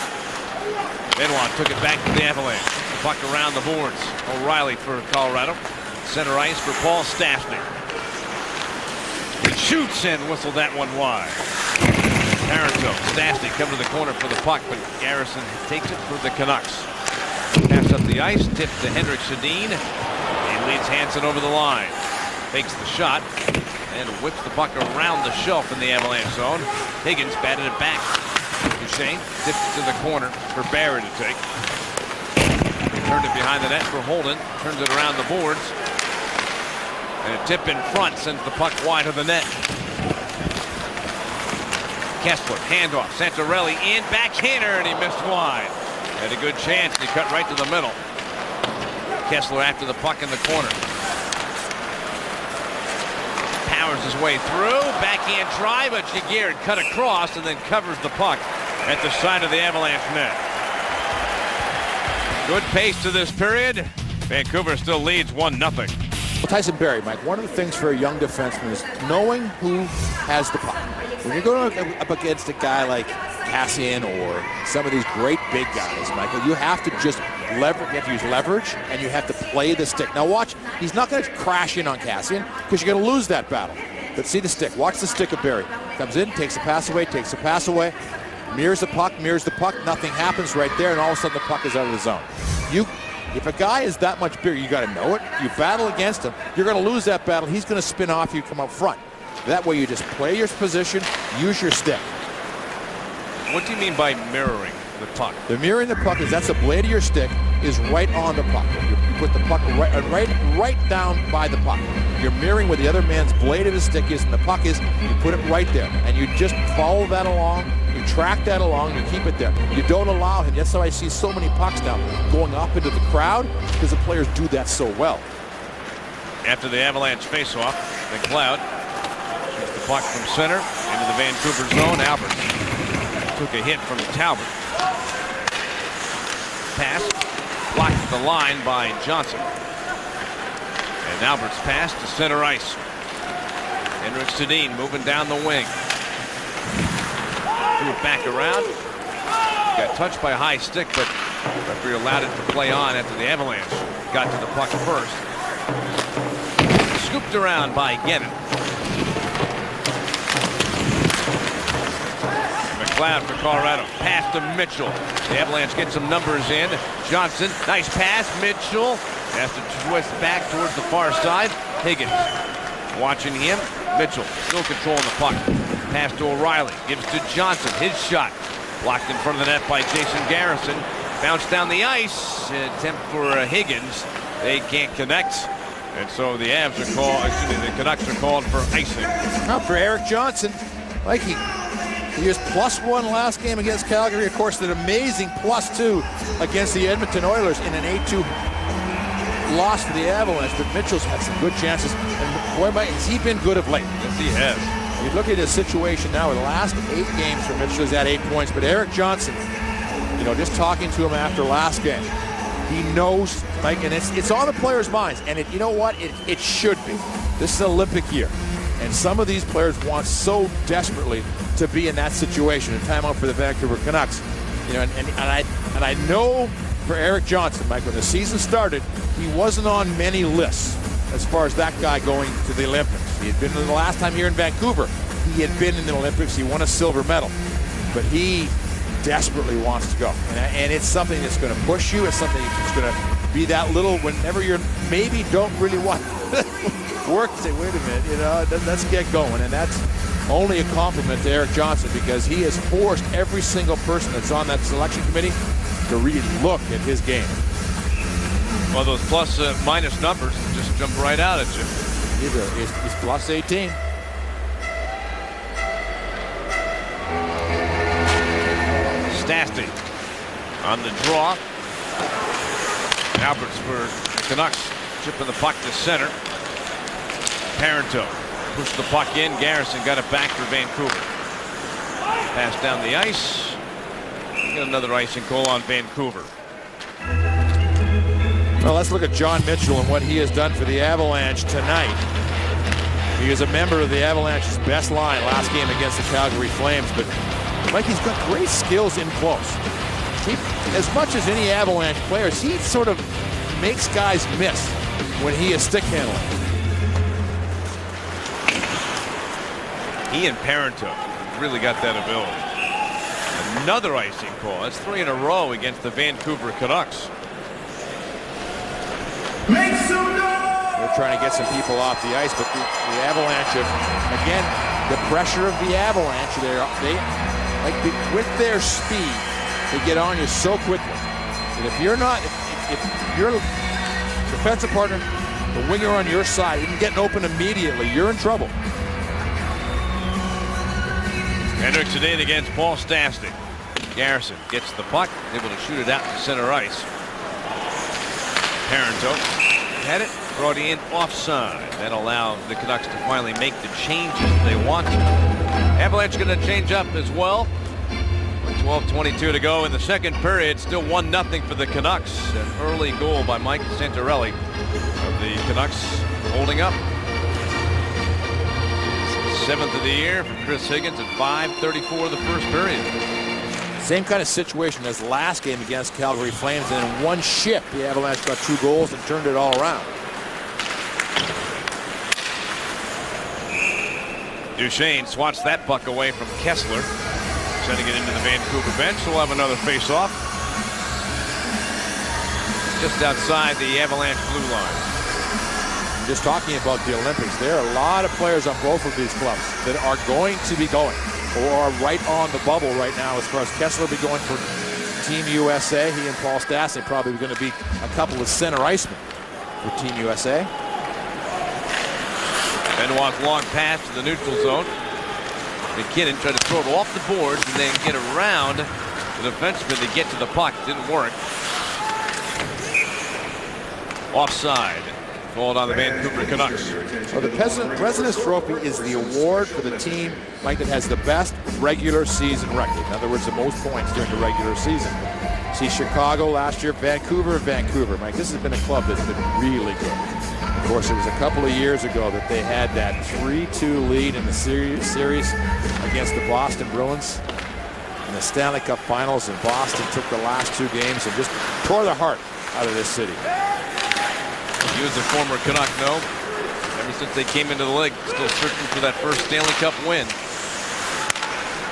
Benoit took it back to the Avalanche. The puck around the boards. O'Reilly for Colorado. Center ice for Paul Stastny. He shoots and whistled that one wide. Parenteau. Stastny comes to the corner for the puck, but Garrison takes it for the Canucks. Pass up the ice. Tip to Henrik Sedin. He leads Hansen over the line. Takes the shot and whips the puck around the shelf in the Avalanche zone. Higgins batted it back. Duchesne tips it to the corner for Barry to take. Turned it behind the net for Holden. Turns it around the boards. And a tip in front sends the puck wide of the net. Kessler, handoff, Santorelli in, backhander, and he missed wide. Had a good chance, he cut right to the middle. Kessler after the puck in the corner. Powers his way through, backhand try, but Giguère cut across and then covers the puck at the side of the Avalanche net. Good pace to this period. Vancouver still leads 1-0.
Tyson Barrie, Mike, one of the things for a young defenseman is knowing who has the puck. When you're going up against a guy like Kassian or some of these great big guys, Michael, you have to just leverage. You have to use leverage, and you have to play the stick. Now watch, he's not going to crash in on Kassian because you're going to lose that battle. But see the stick. Watch the stick of Barrie. Comes in, takes the pass away, mirrors the puck, nothing happens right there, and all of a sudden the puck is out of the zone. If a guy is that much bigger, you got to know it. You battle against him. You're going to lose that battle. He's going to spin off you, come up front. That way you just play your position, use your stick.
What do you mean by mirroring the puck?
The mirroring the puck is that's the blade of your stick is right on the puck. You put the puck right down by the puck. You're mirroring where the other man's blade of his stick is and the puck is. You put it right there, and you just follow that along. You track that along. You keep it there. You don't allow him. That's how I see so many pucks now going up into the crowd because the players do that so well.
After the Avalanche faceoff, McLeod shoots the puck from center into the Vancouver zone. Albert took a hit from Talbot. Pass blocked at the line by Johnson. And Albert's pass to center ice. Henrik Sedin moving down the wing. Threw it back around. Got touched by a high stick, but Referee allowed it to play on after the Avalanche got to the puck first. Scooped around by Gennon. McLeod for Colorado. Pass to Mitchell. The Avalanche get some numbers in. Johnson, nice pass. Mitchell has to twist back towards the far side. Higgins watching him. Mitchell still controlling the puck. Pass to O'Reilly. Gives to Johnson. His shot blocked in front of the net by Jason Garrison. Bounce down the ice. Attempt for Higgins. They can't connect. And so the Avs are called, the Canucks are called for icing.
Now for Erik Johnson, like he was +1 last game against Calgary. Of course, an amazing +2 against the Edmonton Oilers in an 8-2 loss for the Avalanche. But Mitchell's had some good chances. And boy, Mike, has he been good of late.
Yes, he has.
You look at his situation now, in the last 8 games for Mitchell, he's at 8 points. But Erik Johnson, you know, just talking to him after last game, he knows, Mike, and it's on the players' minds. And you know what? It should be. This is an Olympic year. And some of these players want so desperately to be in that situation. A timeout for the Vancouver Canucks. You know, and I know for Erik Johnson, Mike, when the season started, he wasn't on many lists as far as that guy going to the Olympics. He had been in the last time here in Vancouver. He had been in the Olympics. He won a silver medal. But he desperately wants to go. And it's something that's going to push you. It's something that's going to be that little, whenever you're maybe don't really want work, say, wait a minute, you know, let's get going. And that's only a compliment to Erik Johnson, because he has forced every single person that's on that selection committee to really look at his game.
Well, those plus minus numbers just jump right out at you.
He's +18.
Stastny on the draw. Alberts for the Canucks, chipping the puck to center. Parenteau pushed the puck in. Garrison got it back for Vancouver. Pass down the ice. Got another icing call on Vancouver.
Well, let's look at John Mitchell and what he has done for the Avalanche tonight. He is a member of the Avalanche's best line last game against the Calgary Flames, but Mike, he's got great skills in close. As much as any Avalanche players, he sort of makes guys miss when he is stick handling.
He and Parenteau really got that ability. Another icing call. That's 3 in a row against the Vancouver Canucks.
They're trying to get some people off the ice, but the Avalanche, again, the pressure of the Avalanche, with their speed, they get on you so quickly. And if you're not, if your defensive partner, the winger on your side, isn't getting open immediately, you're in trouble.
Henrik Sedin against Paul Stastny. Garrison gets the puck, able to shoot it out to center ice. Parenteau had it, brought in offside. That allowed the Canucks to finally make the changes they want to. Avalanche going to change up as well. 12:22 to go in the second period. Still 1-0 for the Canucks. An early goal by Mike Santorelli of the Canucks holding up. 7th of the year for Chris Higgins at 5:34 the first period.
Same kind of situation as last game against Calgary Flames, and in one shift, the Avalanche got 2 goals and turned it all around.
Duchesne swats that puck away from Kessler, sending it into the Vancouver bench. So we'll have another face-off just outside the Avalanche blue line.
Just talking about the Olympics, there are a lot of players on both of these clubs that are going to be going, or are right on the bubble right now. As far as Kessler will be going for Team USA, he and Paul Stastny probably going to be a couple of center icemen for Team USA.
Benoit's long pass to the neutral zone. McKinnon tried to throw it off the boards and then get around the defenseman to get to the puck. Didn't work. Offside. Called on the Vancouver Canucks.
So the President's Trophy is the award for the team, Mike, that has the best regular season record. In other words, the most points during the regular season. See Chicago last year, Vancouver. Mike, this has been a club that's been really good. Of course, it was a couple of years ago that they had that 3-2 lead in the series against the Boston Bruins. in the Stanley Cup Finals, and Boston took the last 2 games and just tore the heart out of this city.
He was a former Canuck, no? Ever since they came into the league, still searching for that first Stanley Cup win.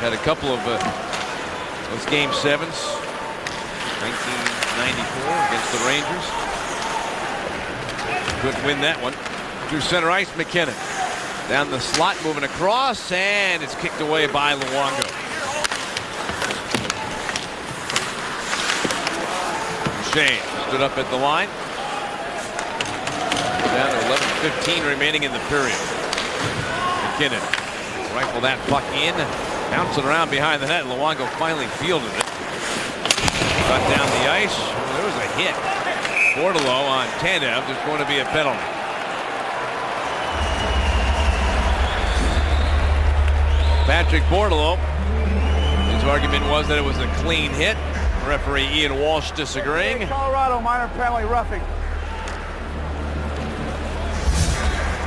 Had a couple of those Game 7s, 1994 against the Rangers. Couldn't win that one. Through center ice, McKinnon. Down the slot, moving across, and it's kicked away by Luongo. Shane stood up at the line. Down to 11:15 remaining in the period. McKinnon rifle that puck in, bouncing around behind the net. Luongo finally fielded it. Got down the ice. There was a hit. Bordeleau on Tanev. There's going to be a penalty. Patrick Bordeleau. His argument was that it was a clean hit. Referee Ian Walsh disagreeing.
Colorado minor penalty, roughing.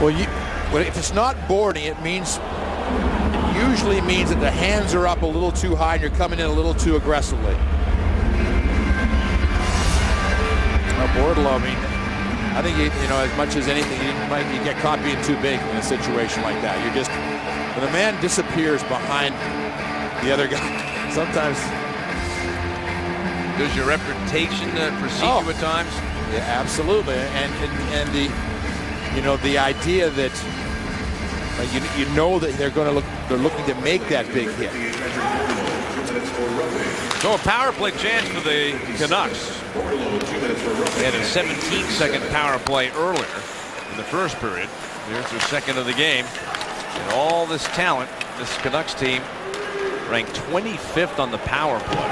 Well, if it's not boarding, it usually means that the hands are up a little too high and you're coming in a little too aggressively. Bordeleau, I mean, I think you know, as much as anything, you get caught being too big in a situation like that. You're just, when the man disappears behind the other guy, sometimes.
Does your reputation precede you at times?
Yeah, absolutely, and the, you know, the idea that you know that they're looking to make that big hit.
So a power play chance for the Canucks. They had a 17-second power play earlier in the first period. Here's their second of the game. And all this talent, this Canucks team ranked 25th on the power play.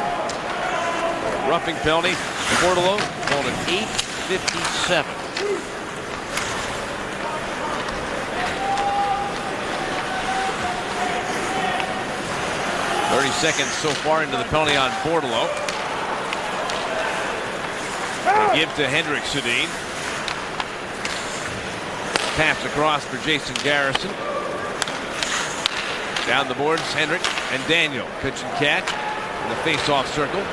Roughing penalty. Bordeleau called an 8:57. Seconds so far into the penalty on Bordeleau. They give to Henrik Sedin. Pass across for Jason Garrison. Down the boards, Henrik and Daniel. Pitch and catch in the face-off circle.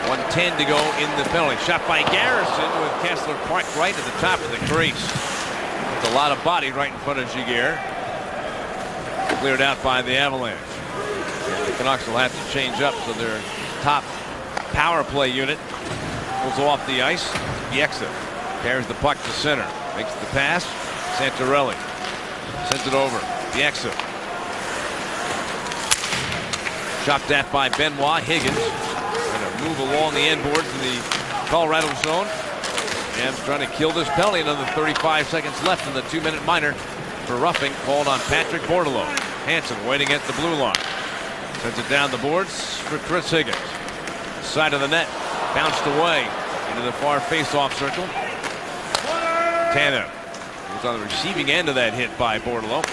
1:10 to go in the penalty. Shot by Garrison with Kessler parked right at the top of the crease. That's a lot of body right in front of Giguère. Cleared out by the Avalanche. The Canucks will have to change up, so their top power play unit pulls off the ice. Bieksa carries the puck to center. Makes the pass. Santorelli sends it over. Bieksa. Chopped at by Benoit. Higgins going to move along the end boards in the Colorado zone. And trying to kill this penalty. Another 35 seconds left in the 2-minute minor for roughing called on Patrick Bordeleau. Hansen waiting at the blue line. Sends it down the boards for Chris Higgins. Side of the net. Bounced away into the far face-off circle. Tanev was on the receiving end of that hit by Bordeleau.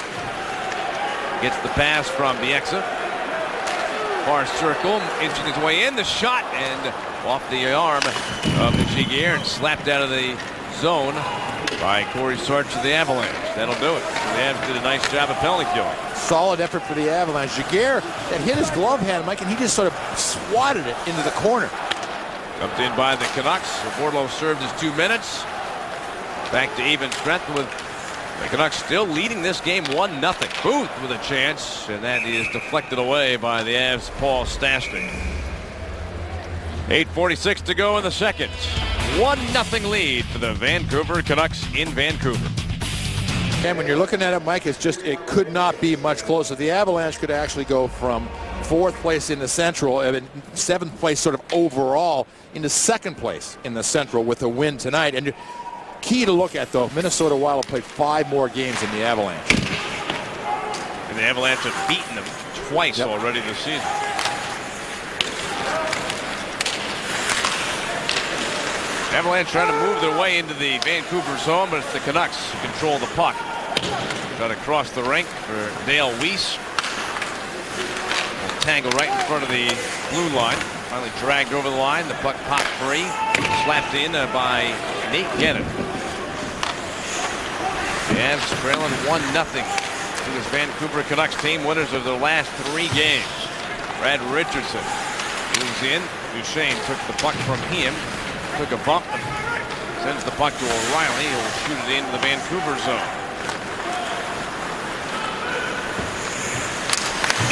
Gets the pass from Bieksa. Far circle, inching his way in. The shot and off the arm of Giguère and slapped out of the zone by Corey Sarch of the Avalanche. That'll do it. The Avs did a nice job of penalty killing.
Solid effort for the Avalanche. Giguère that hit his glove hand, Mike, and he just sort of swatted it into the corner.
Dumped in by the Canucks. Bordeleau served his 2 minutes. Back to even strength with the Canucks still leading this game 1-0. Booth with a chance, and that is deflected away by the Avs' Paul Stastny. 8:46 to go in the second. 1-0 lead for the Vancouver Canucks in Vancouver.
And when you're looking at it, Mike, it could not be much closer. The Avalanche could actually go from 4th place in the Central and 7th place sort of overall into 2nd place in the Central with a win tonight. And key to look at, though, Minnesota Wild will play 5 more games than the Avalanche.
And the Avalanche have beaten them twice already this season. Avalanche trying to move their way into the Vancouver zone, but it's the Canucks who control the puck. Got across the rink for Dale Weiss. Tangle right in front of the blue line. Finally dragged over the line. The puck popped free. Slapped in by Nate Gennet. The Avs trailing 1-0 to this Vancouver Canucks team, winners of their last 3 games. Brad Richardson moves in. Duchesne took the puck from him. Took a bump. Sends the puck to O'Reilly. He'll shoot it into the Vancouver zone.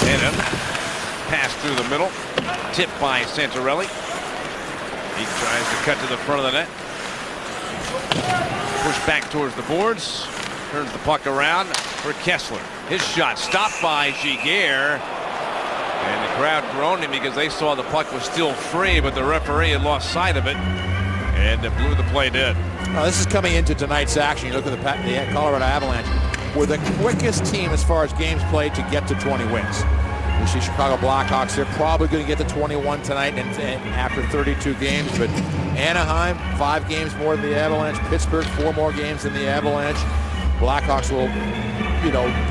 Tanev. Pass through the middle. Tipped by Santorelli. He tries to cut to the front of the net. Push back towards the boards. Turns the puck around for Kessler. His shot stopped by Giguère. And the crowd groaned him because they saw the puck was still free, but the referee had lost sight of it and blew the play dead.
Now, this is coming into tonight's action. You look at the Colorado Avalanche. We're the quickest team as far as games played to get to 20 wins. You see Chicago Blackhawks, they're probably going to get to 21 tonight and after 32 games. But Anaheim, 5 games more than the Avalanche. Pittsburgh, 4 more games than the Avalanche. Blackhawks will,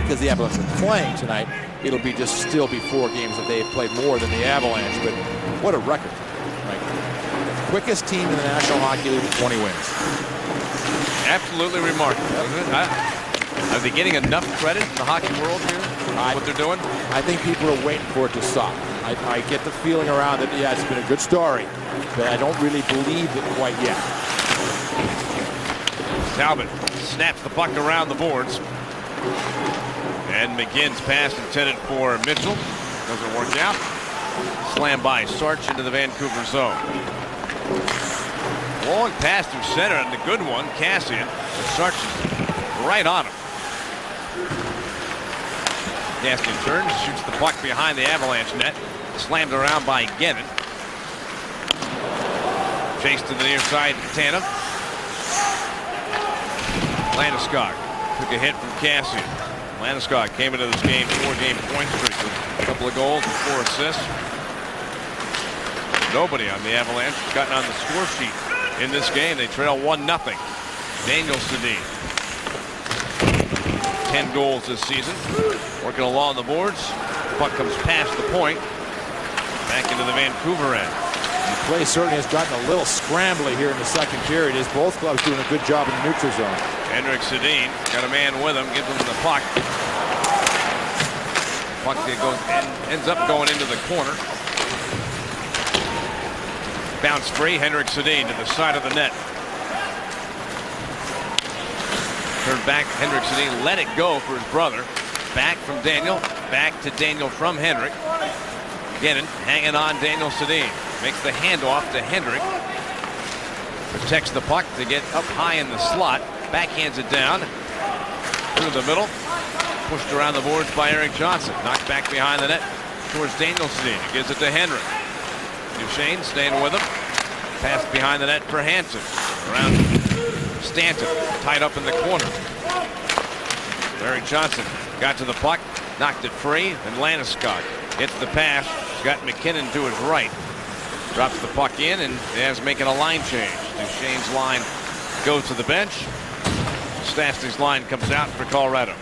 because the Avalanche are playing tonight, it'll be still be 4 games that they've played more than the Avalanche. But what a record. Like, the quickest team in the National Hockey League with 20 wins.
Absolutely remarkable, isn't it? Are they getting enough credit in the hockey world here for what they're doing? I
think people are waiting for it to stop. I get the feeling around that, yeah, it's been a good story, but I don't really believe it quite yet.
Talbot snaps the puck around the boards. And McGinn's pass intended for Mitchell. Doesn't work out. Slammed by Sarch into the Vancouver zone. Long pass through center and the good one. Cassian. Sarch right on him. Cassian turns, shoots the puck behind the Avalanche net. Slammed around by Gennon. Chased to the near side, Tanev. Landeskog took a hit from Cassian. Landeskog came into this game 4-game point streak with a couple of goals and 4 assists. Nobody on the Avalanche has gotten on the score sheet in this game. They trail 1-0. Daniel Sedin. 10 goals this season. Working along the boards. Puck comes past the point. Back into the Vancouver end.
The play certainly has gotten a little scrambly here in the second period as both clubs doing a good job in the neutral zone.
Henrik Sedin got a man with him, gives him the puck. Puck ends up going into the corner. Bounce free, Henrik Sedin to the side of the net. Turned back, Henrik Sedin let it go for his brother. Back from Daniel, back to Daniel from Henrik. Gennon hanging on Daniel Sedin. Makes the handoff to Henrik. Protects the puck to get up high in the slot. Backhands it down. Through the middle. Pushed around the boards by Erik Johnson. Knocked back behind the net towards Daniel Sedin. Gives it to Henrik. Duchesne staying with him. Pass behind the net for Hansen. Around Stanton. Tied up in the corner. Erik Johnson got to the puck. Knocked it free. And Landeskog gets the pass. Got McKinnon to his right. Drops the puck in and is making a line change. Duchesne's line goes to the bench. Stastny's line comes out for Colorado.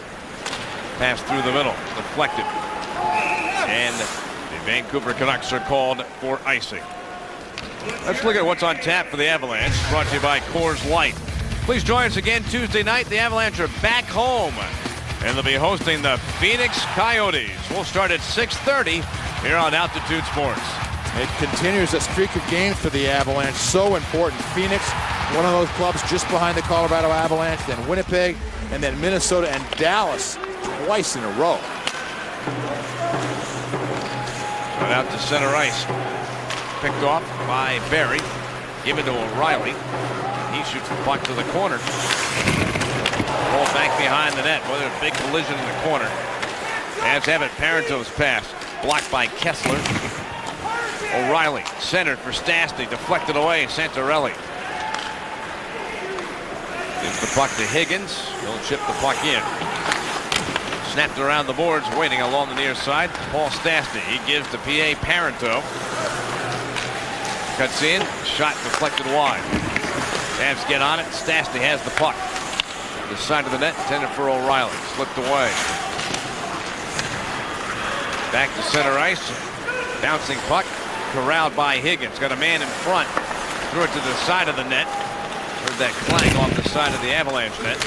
Pass through the middle. Deflected. And the Vancouver Canucks are called for icing. Let's look at what's on tap for the Avalanche. Brought to you by Coors Light. Please join us again Tuesday night. The Avalanche are back home. And they'll be hosting the Phoenix Coyotes. We'll start at 6:30 here on Altitude Sports.
It continues a streak of games for the Avalanche. So important. Phoenix, one of those clubs just behind the Colorado Avalanche, then Winnipeg, and then Minnesota and Dallas twice in a row.
Right out to center ice. Picked off by Barry. Given to O'Reilly. He shoots the puck to the corner. Rolled back behind the net. Well, there's a big collision in the corner. As Evan Parenteau's pass. Blocked by Kessler. O'Reilly centered for Stastny. Deflected away. Santorelli. Gives the puck to Higgins. He'll chip the puck in. Snapped around the boards. Waiting along the near side. Paul Stastny. He gives to P.A. Parenteau. Cuts in. Shot deflected wide. Avs get on it. Stastny has the puck. The side of the net intended for O'Reilly. Slipped away. Back to center ice. Bouncing puck. Corralled by Higgins. Got a man in front. Threw it to the side of the net. Heard that clang off the side of the Avalanche net.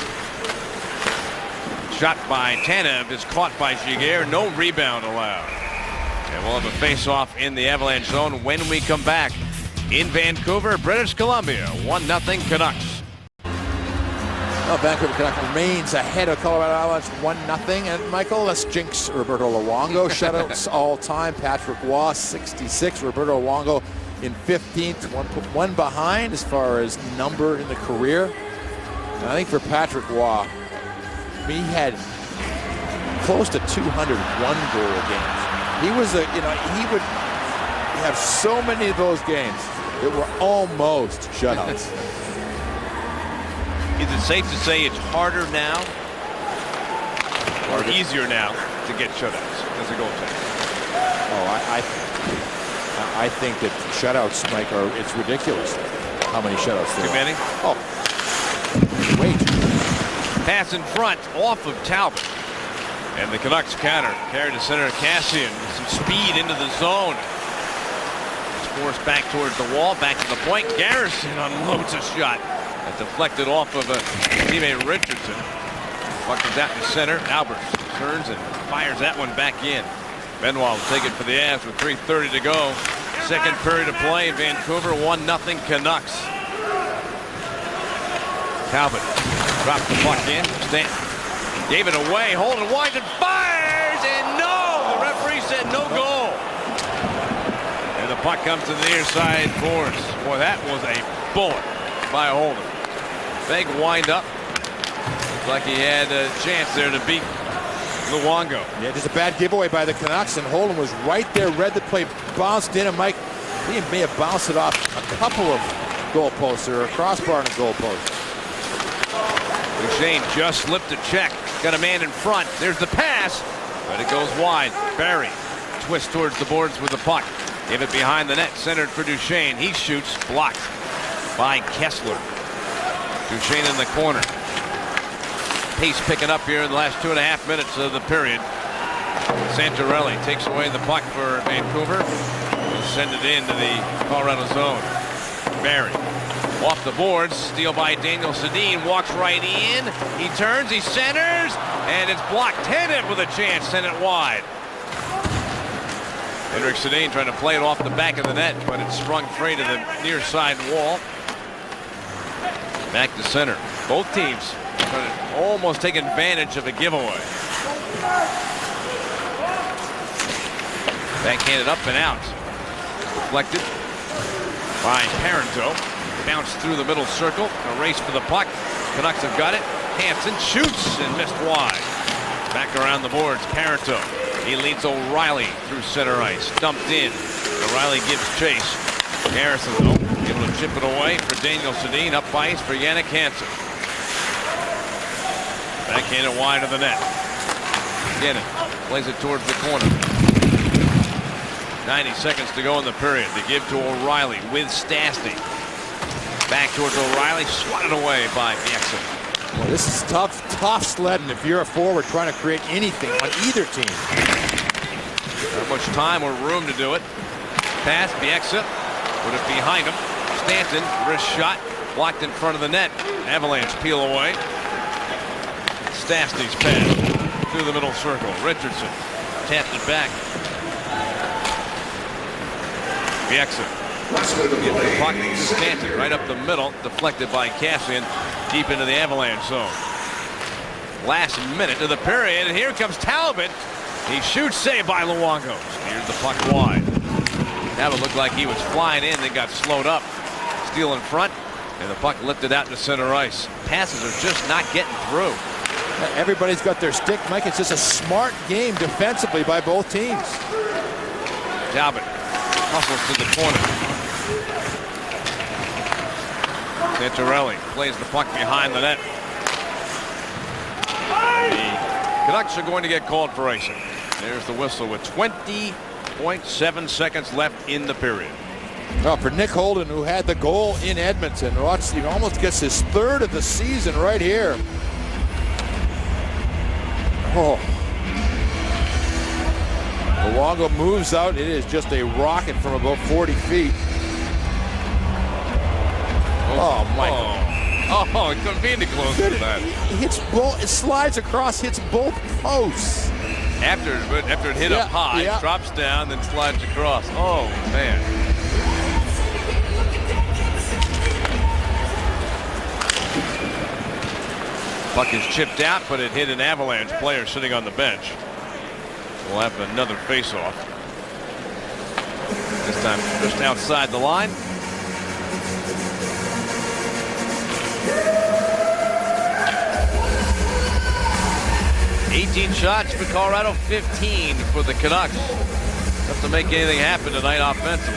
Shot by Tanev is caught by Giguère. No rebound allowed. And we'll have a face-off in the Avalanche zone when we come back. In Vancouver, British Columbia, 1-0 Canucks.
Well, Vancouver Canucks remains ahead of Colorado Avalanche 1-0. And Michael, let's jinx Roberto Luongo. Shutouts all time. Patrick Waugh, 66. Roberto Luongo in 15th. One behind as far as number in the career. And I think for Patrick Waugh, he had close to 201 goal games. He was he would have so many of those games that were almost shutouts.
Is it safe to say it's harder now or easier now to get shutouts as a goaltender?
Oh, I think that shutouts, Mike, it's ridiculous how many shutouts there are.
Too many?
Oh, wait.
Pass in front off of Talbot. And the Canucks counter. Carried to center. Cassian with some speed into the zone. It's forced back towards the wall. Back to the point. Garrison unloads a shot. That deflected off of a teammate Richardson. Puck comes out to center. Alberts turns and fires that one back in. Benoit will take it for the Avs with 3:30 to go. Second period of play in Vancouver. 1-0 Canucks. Talbot dropped the puck in. Stanton gave it away. Holden winds and fires, and no! The referee said no goal. And the puck comes to the near side boards. Boy, that was a bullet by Holden. Big wind up. Looks like he had a chance there to beat Luongo.
Yeah, just a bad giveaway by the Canucks, and Holden was right there, read the play, bounced in, and Mike, he may have bounced it off a couple of goalposts or a crossbar and a goalpost.
Duchesne just slipped a check. Got a man in front. There's the pass, but it goes wide. Barry twists towards the boards with the puck. Give it behind the net, centered for Duchesne. He shoots, blocked by Kessler. Duchesne in the corner. Pace picking up here in the last 2.5 minutes of the period. Santorelli takes away the puck for Vancouver. He'll send it into the Colorado zone. Barry off the boards, steal by Daniel Sedin, walks right in, he turns, he centers, and it's blocked. Tennant with a chance, send it wide. Henrik Sedin trying to play it off the back of the net, but it's sprung free to the near side wall. Back to center. Both teams trying to almost take advantage of a giveaway. Backhanded up and out. Deflected by Parenteau. Bounced through the middle circle. A race for the puck. Canucks have got it. Hansen shoots and missed wide. Back around the boards. Parenteau. He leads O'Reilly through center ice. Dumped in. O'Reilly gives chase. Harrison, though, able to chip it away for Daniel Sedin. Up ice for Jannik Hansen. Backhanded wide of the net. Gannon plays it towards the corner. 90 seconds to go in the period. They give to O'Reilly with Stastny. Back towards O'Reilly, swatted away by Bieksa.
Well, this is tough sledding if you're a forward trying to create anything on either team.
Not much time or room to do it. Pass, Bieksa, put it behind him. Stanton, wrist shot, blocked in front of the net. Avalanche peel away. Stastny's pass through the middle circle. Richardson tapped it back. Bieksa. The puck to Stanton right up the middle, deflected by Cassian deep into the Avalanche zone. Last minute of the period, and here comes Talbot. He shoots, saved by Luongo. Here's the puck wide. Talbot looked like he was flying in, then got slowed up. Steal in front, and the puck lifted out to center ice. Passes are just not getting through.
Everybody's got their stick, Mike. It's just a smart game defensively by both teams.
Talbot hustles to the corner. Santorelli plays the puck behind the net. The Canucks are going to get called for icing. There's the whistle with 20.7 seconds left in the period.
Well, for Nick Holden, who had the goal in Edmonton, he almost gets his third of the season right here. Oh. Luongo moves out. It is just a rocket from about 40 feet. Oh, Michael.
Oh, it couldn't be any closer to that.
It hits both. It slides across, hits both posts.
After it hit up high, drops down, then slides across. Oh, man. Puck is chipped out, but it hit an Avalanche player sitting on the bench. We'll have another face-off. This time just outside the line. $18 shots for Colorado, 15 for the Canucks. Tough to make anything happen tonight offensively.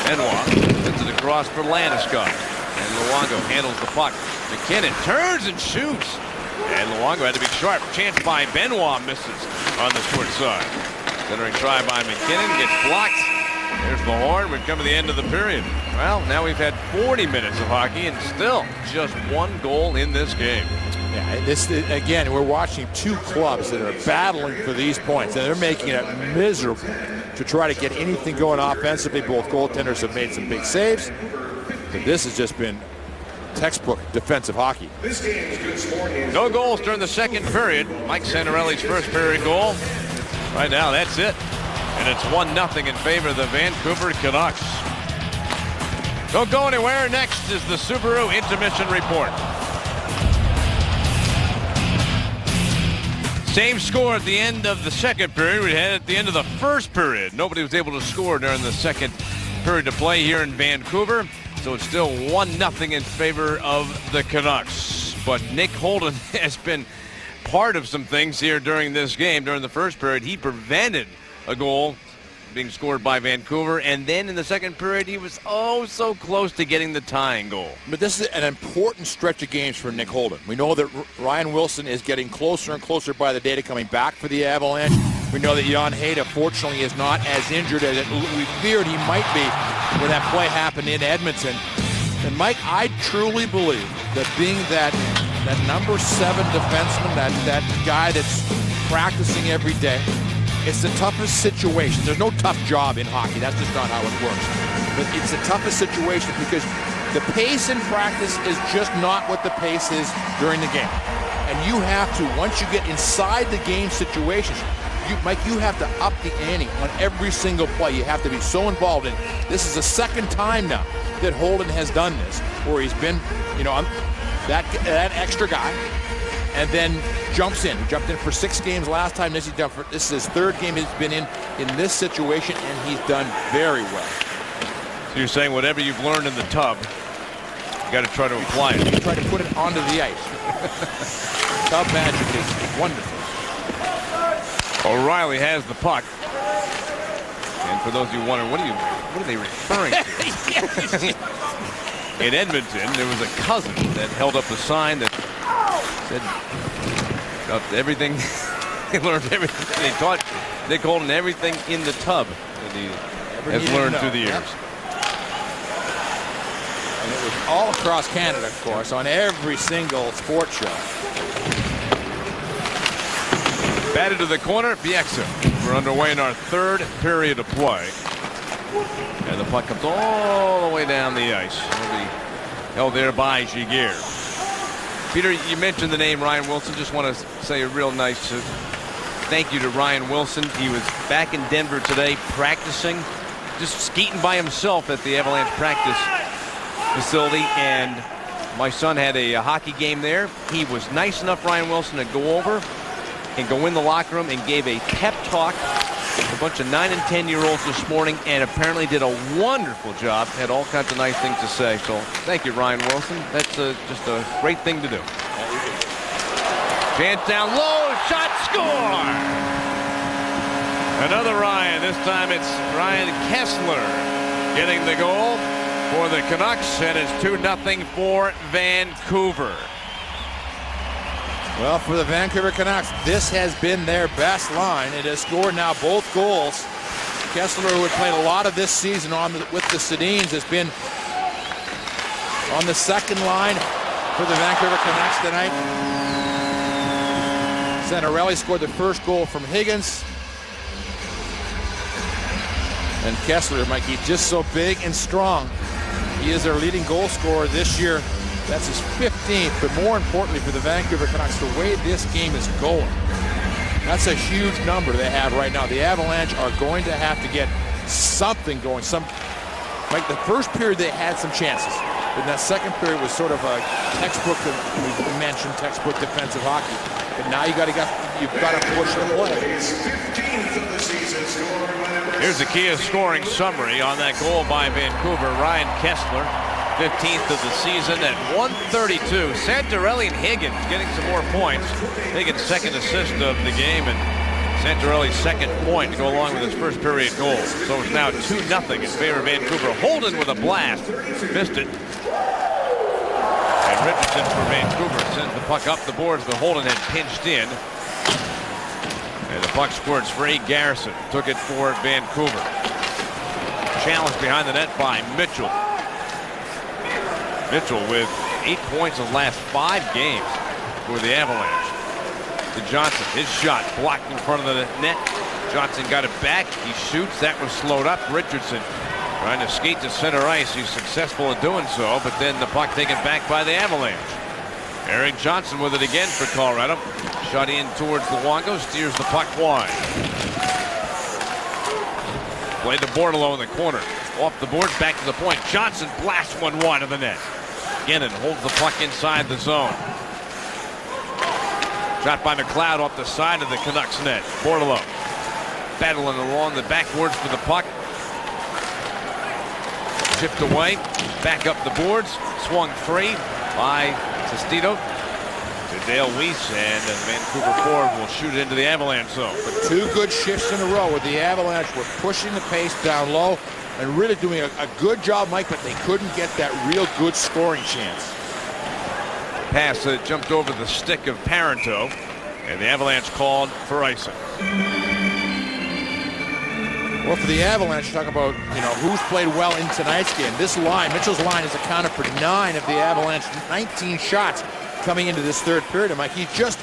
Benoit sends it across for Landeskog. And Luongo handles the puck. McKinnon turns and shoots. And Luongo had to be sharp. Chance by Benoit, misses on the short side. Centering try by McKinnon, gets blocked. There's the horn. We've come to the end of the period. Well, now we've had 40 minutes of hockey and still just one goal in this game.
Yeah, this again, we're watching two clubs that are battling for these points, and they're making it miserable to try to get anything going offensively. Both goaltenders have made some big saves, but this has just been textbook defensive hockey.
No goals during the second period. Mike Santorelli's first period goal. Right now, that's it. And it's 1-0 in favor of the Vancouver Canucks. Don't go anywhere. Next is the Subaru Intermission Report. Same score at the end of the second period we had at the end of the first period. Nobody was able to score during the second period to play here in Vancouver. So it's still 1-0 in favor of the Canucks. But Nick Holden has been part of some things here during this game. During the first period, he prevented a goal being scored by Vancouver, and then in the second period he was so close to getting the tying goal.
But this is an important stretch of games for Nick Holden. We know that Ryan Wilson is getting closer and closer by the day to coming back for the Avalanche. We know that Jan Hayda fortunately is not as injured as we feared he might be when that play happened in Edmonton. And Mike, I truly believe that being that number 7 defenseman, that guy that's practicing every day, it's the toughest situation. There's no tough job in hockey. That's just not how it works. But it's the toughest situation because the pace in practice is just not what the pace is during the game. And you have to, once you get inside the game situations, Mike, you have to up the ante on every single play. You have to be so involved in it. This is the second time now that Holden has done this, where he's been, that extra guy, and then jumps in. He jumped in for 6 games last time. This is his third game he's been in this situation, and he's done very well.
So you're saying whatever you've learned in the tub, you got to try to apply it.
You try to put it onto the ice. Tub magic is wonderful.
O'Reilly has the puck. And for those of you wondering, what are they referring to? In Edmonton, there was a cousin that held up a sign that said everything. He learned everything. They taught Nick Holden everything in the tub that he has learned through the years.
Yep. And it was all across Canada, of course, on every single sports show.
Batted to the corner, Bieksa. We're underway in our third period of play. And the puck comes all the way down the ice. It'll be held there by Giguère. Peter, you mentioned the name Ryan Wilson. Just want to say a real nice thank you to Ryan Wilson. He was back in Denver today practicing, just skating by himself at the Avalanche practice facility. And my son had a hockey game there. He was nice enough, Ryan Wilson, to go over and go in the locker room and gave a pep talk to a bunch of 9 and 10-year-olds this morning, and apparently did a wonderful job. Had all kinds of nice things to say. So thank you, Ryan Wilson. That's just a great thing to do. Chance down low, shot, score! Another Ryan. This time it's Ryan Kesler getting the goal for the Canucks, and it's 2-0 for Vancouver.
Well, for the Vancouver Canucks, this has been their best line. It has scored now both goals. Kesler, who had played a lot of this season with the Sedins, has been on the second line for the Vancouver Canucks tonight. Santorelli scored the first goal from Higgins. And Kesler, Mike, he's just so big and strong. He is their leading goal scorer this year That's his 15th, but more importantly for the Vancouver Canucks, the way this game is going, that's a huge number they have right now. The Avalanche are going to have to get something going. Like the first period, they had some chances. But that second period was sort of a textbook, we mentioned textbook defensive hockey. But now you've got to push the play.
Here's the Kia scoring summary on that goal by Vancouver. Ryan Kessler, 15th of the season at 132. Santorelli and Higgins getting some more points. Higgins' second assist of the game, and Santorelli's second point to go along with his first period goal. So it's now 2-0 in favor of Vancouver. Holden with a blast. Missed it. And Richardson for Vancouver sends the puck up the boards, but Holden had pinched in. And the puck scored free. Garrison took it for Vancouver. Challenged behind the net by Mitchell. Mitchell with 8 points in the last 5 games for the Avalanche. To Johnson, his shot blocked in front of the net. Johnson got it back. He shoots. That was slowed up. Richardson trying to skate to center ice. He's successful in doing so, but then the puck taken back by the Avalanche. Erik Johnson with it again for Colorado. Shot in towards Luongo, steers the puck wide. Played the Bordeleau in the corner. Off the boards, back to the point. Johnson blasts one wide of the net. Gannon holds the puck inside the zone. Shot by McLeod off the side of the Canucks net. Bordeleau battling along the backboards for the puck. Chipped away, back up the boards, swung free by Sestito to Dale Weiss, and the Vancouver forward will shoot it into the Avalanche zone.
But 2 good shifts in a row with the Avalanche were pushing the pace down low and really doing a good job, Mike, but they couldn't get that real good scoring chance.
Pass that jumped over the stick of Parenteau, and the Avalanche called for icing.
Well, for the Avalanche, talk about who's played well in tonight's game. This line, Mitchell's line, has accounted for 9 of the Avalanche 19 shots coming into this third period. And Mike, he's just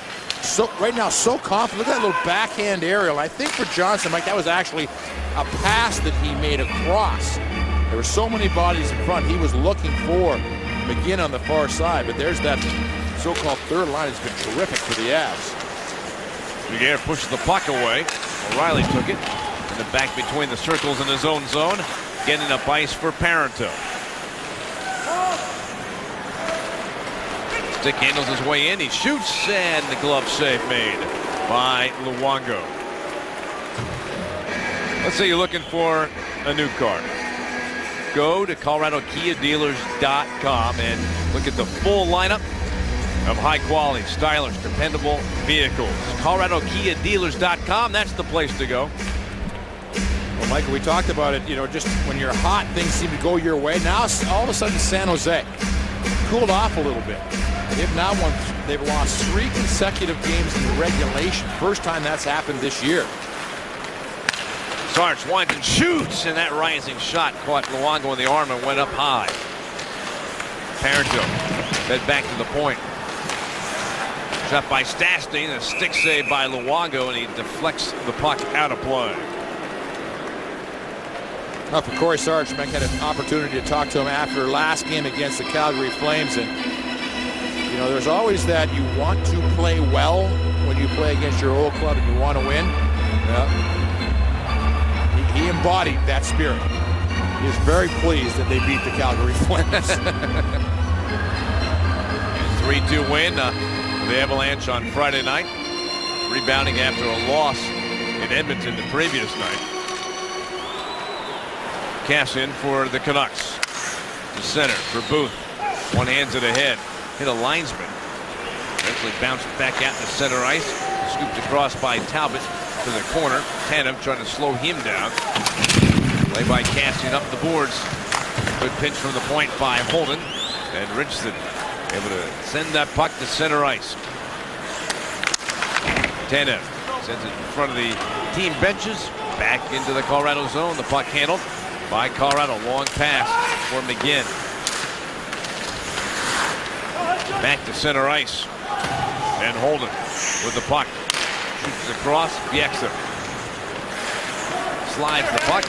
right now so confident. Look at that little backhand aerial. I think for Johnson, Mike, that was actually a pass that he made across. There were so many bodies in front. He was looking for McGinn on the far side, but there's that so-called third line has been terrific for the Avs.
Giguère pushes the puck away. O'Reilly took it. In the back between the circles in his own zone. Getting up ice for Parenteau. Stick handles his way in. He shoots, and the glove save made by Luongo. Let's say you're looking for a new car. Go to ColoradoKiaDealers.com and look at the full lineup of high-quality, stylish, dependable vehicles. ColoradoKiaDealers.com, that's the place to go.
Well, Michael, we talked about it, just when you're hot, things seem to go your way. Now, all of a sudden, San Jose cooled off a little bit. They've lost 3 consecutive games in regulation. First time that's happened this year.
Sarge winds and shoots, and that rising shot caught Luongo in the arm and went up high. Parenteau fed back to the point. Shot by Stastny, a stick save by Luongo, and he deflects the puck out of play.
For Corey Sarge, Mike had an opportunity to talk to him after last game against the Calgary Flames, and there's always that you want to play well when you play against your old club and you want to win. He embodied that spirit. He was very pleased that they beat the Calgary Flames.
3-2 win for the Avalanche on Friday night, rebounding after a loss in Edmonton the previous night. Cassian for the Canucks. The center for Booth. One hands it ahead. Hit a linesman. Eventually bounced back out to center ice. Scooped across by Talbot to the corner. Tanev trying to slow him down. Play by Cassian up the boards. Good pinch from the point by Holden. And Richardson able to send that puck to center ice. Tanev sends it in front of the team benches. Back into the Colorado zone. The puck handled by Colorado. Long pass for McGinn. Back to center ice. And Holden with the puck. Shoots across. Bieksa slides the puck.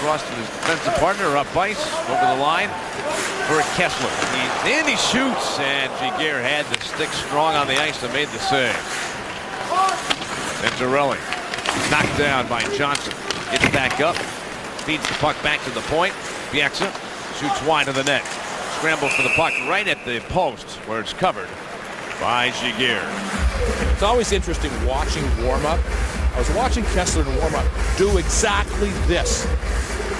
across to his defensive partner, up ice, over the line for Kessler. He shoots, and Giguère had the stick strong on the ice and made the save. Santorelli knocked down by Johnson. Gets back up, feeds the puck back to the point. Bieksa shoots wide of the net. Scramble for the puck right at the post where it's covered by Giguère.
It's always interesting watching warm-up. I was watching Kessler in warm-up do exactly this.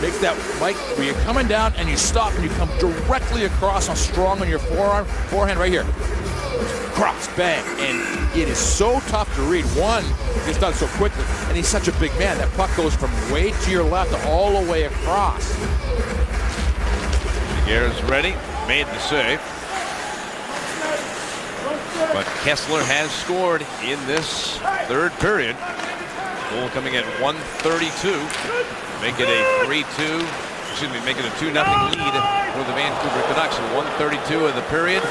Makes that, Mike, where you're coming down and you stop and you come directly across on strong on your forehand right here. Cross, bang, and it is so tough to read. One, it's done so quickly, and he's such a big man. That puck goes from way to your left all the way across.
Giguère's ready, made the save. But Kessler has scored in this third period. Goal coming at 1:32. Make it a 3-2. Excuse me, make it a 2-0 lead for the Vancouver Canucks at 1:32 of the period.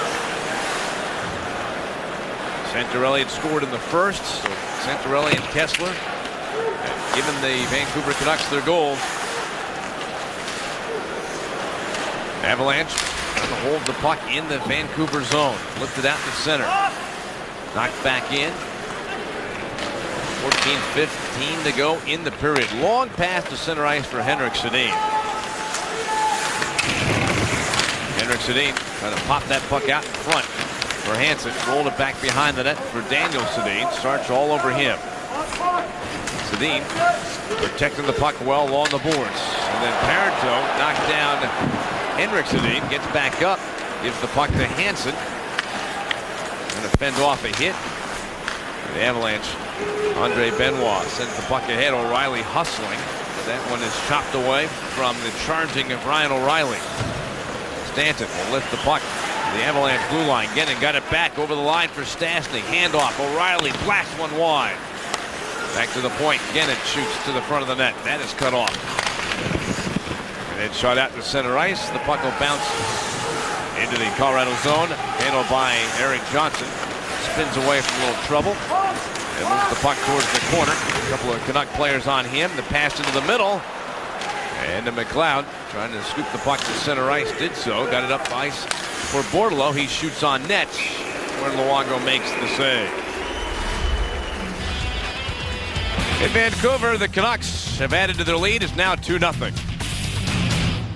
Santorelli had scored in the first, so Santorelli and Kessler have given the Vancouver Canucks their goals. Avalanche trying to hold the puck in the Vancouver zone. Lifted out to center. Knocked back in. 14:15 to go in the period. Long pass to center ice for Henrik Sedin. Henrik Sedin trying to pop that puck out in front for Hansen. Rolled it back behind the net for Daniel Sedin. Starts all over him. Sedin protecting the puck well along the boards. And then Parenteau knocked down Henrik Sedin. Gets back up. Gives the puck to Hansen. Going to fend off a hit. The Avalanche, Andre Benoit sends the puck ahead. O'Reilly hustling. That one is chopped away from the charging of Ryan O'Reilly. Stanton will lift the puck. The Avalanche blue line. Getting got it back over the line for Stastny. Handoff. O'Reilly blasts one wide. Back to the point. Gennett shoots to the front of the net. That is cut off. And then shot out to center ice. The puck will bounce into the Colorado zone. Handled by Erik Johnson. Spins away from a little trouble. And moves the puck towards the corner. A couple of Canuck players on him. The pass into the middle. And to McLeod trying to scoop the puck to center ice. Did so. Got it up ice for Bordeleau. He shoots on net where Luongo makes the save. In Vancouver, the Canucks have added to their lead. It's now 2-0.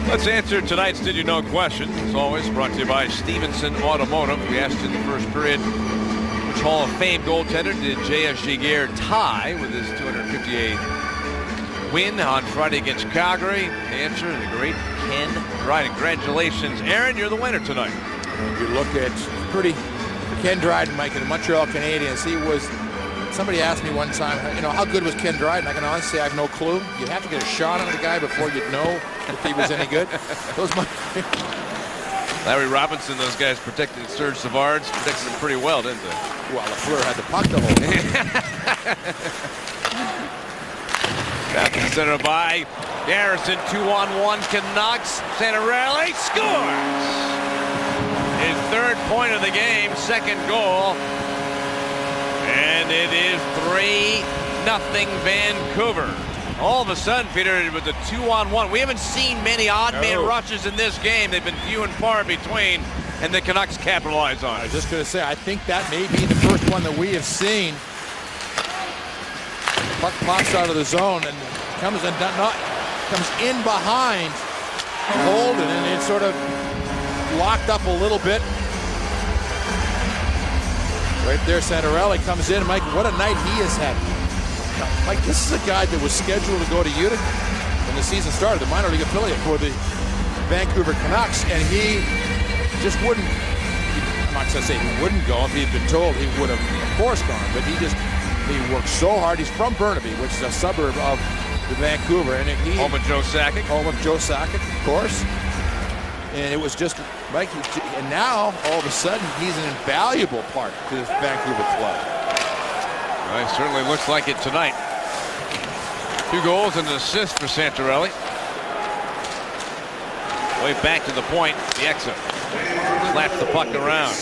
Let's answer tonight's Did You Know question. As always, brought to you by Stevenson Automotive. We asked you in the first period, which Hall of Fame goaltender did J.S. Giguère tie with his 258th win on Friday against Calgary? The answer, the great Ken Dryden. Congratulations, Aaron. You're the winner tonight.
If you look at Ken Dryden, Mike, in the Montreal Canadiens, he was. Somebody asked me one time, how good was Ken Dryden? I can honestly say I have no clue. You have to get a shot on the guy before you'd know if he was any good.
Larry Robinson, those guys protected Serge Savard, protected him pretty well, didn't they?
Well, Lafleur had the puck the whole time.
Back to center by Garrison, 2-on-1 Canucks. Santorelli scores! His third point of the game, second goal. And it is 3-0 Vancouver. All of a sudden, Peter, it was a 2-on-1. We haven't seen many odd man rushes in this game. They've been few and far between, and the Canucks capitalize on it.
I was just going to say, I think that may be the first one that we have seen. Puck pops out of the zone and comes in behind Holden, and it's sort of locked up a little bit. Right there, Santorelli comes in. Mike, what a night he has had. Mike, this is a guy that was scheduled to go to Utica when the season started, the minor league affiliate for the Vancouver Canucks, and he just wouldn't. I'm not going to say he wouldn't go. If he'd been told, he would have, of course, gone. But he worked so hard. He's from Burnaby, which is a suburb of Vancouver, and
home of Joe Sakic.
Home of Joe Sakic, of course. And it was just, Mike, and now, all of a sudden, he's an invaluable part to this Vancouver club.
Well, it certainly looks like it tonight. 2 goals and an assist for Santorelli. Way back to the point, Bieksa slaps the puck around.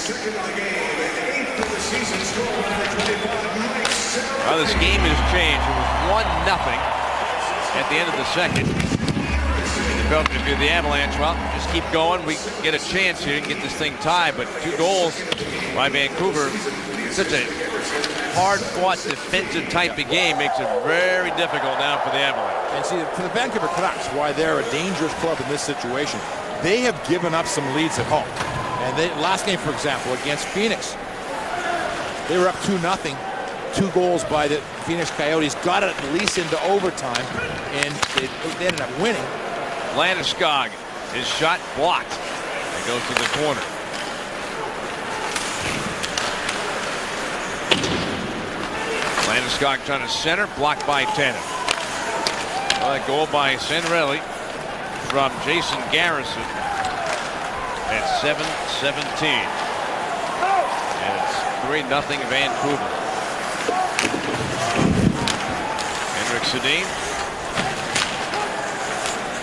Well, this game has changed. It was 1-0 at the end of the second. felt if you're the Avalanche, well, just keep going. We get a chance here and get this thing tied. But 2 goals by Vancouver. Such a hard-fought defensive type of game makes it very difficult now for the Avalanche.
And see, for the Vancouver Canucks, why they're a dangerous club in this situation, they have given up some leads at home. And last game, for example, against Phoenix, they were up 2-0. 2 goals by the Phoenix Coyotes, got it at least into overtime, and they ended up winning.
Landeskog, his shot blocked. It goes to the corner. Landeskog trying to center, blocked by Tanev. Well, that goal by Santorelli from Jason Garrison at 7:17. And it's 3-0 Vancouver. Henrik Sedin.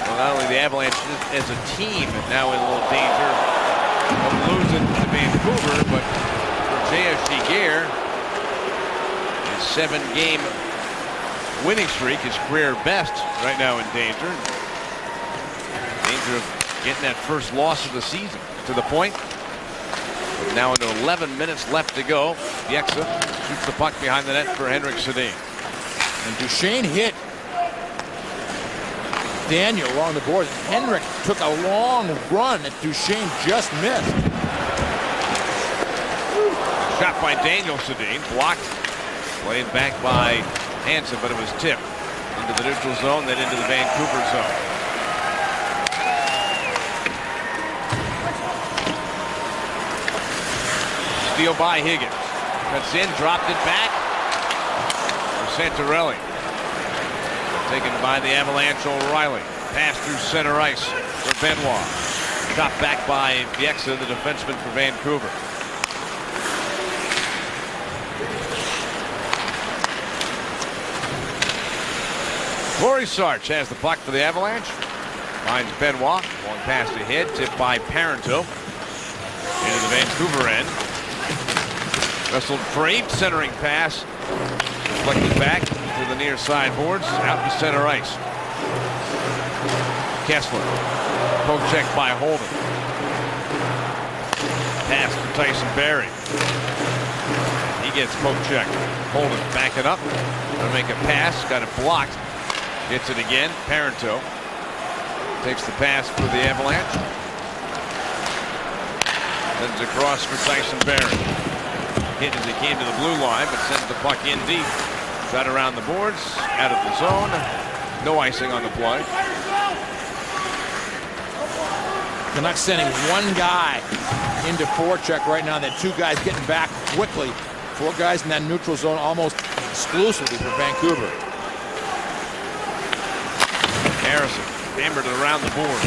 Well, not only the Avalanche as a team now in a little danger of losing to Vancouver, but for J.S. Giguère, his 7-game winning streak, his career best, right now in danger. Danger of getting that first loss of the season. To the point. With now into 11 minutes left to go. Bieksa shoots the puck behind the net for Henrik Sedin.
And Duchesne hit Daniel along the boards. Henrik took a long run that Duchesne just missed.
Shot by Daniel Sedin, blocked. Played back by Hansen, but it was tipped into the neutral zone, then into the Vancouver zone. Steal by Higgins. Cuts in, dropped it back for Santorelli. Taken by the Avalanche, O'Reilly. Pass through center ice for Benoit. Shot back by Bieksa, the defenseman for Vancouver. Corey Sarch has the puck for the Avalanche. Finds Benoit. Long pass ahead, tipped by Parenteau. Into the Vancouver end. Wrestled free, centering pass. Deflected back to the near side boards, out to center ice. Kessler. Poke check by Holden. Pass to Tyson Barrie. He gets poke check. Holden back it up. Gonna make a pass, got it blocked. Gets it again. Parenteau takes the pass for the Avalanche. Sends across for Tyson Barrie. Hit as he came to the blue line, but sends the puck in deep. Shot around the boards, out of the zone. No icing on the play.
Canucks sending one guy into forecheck right now. Then 2 guys getting back quickly. 4 guys in that neutral zone almost exclusively for Vancouver.
Harrison hammered it around the board.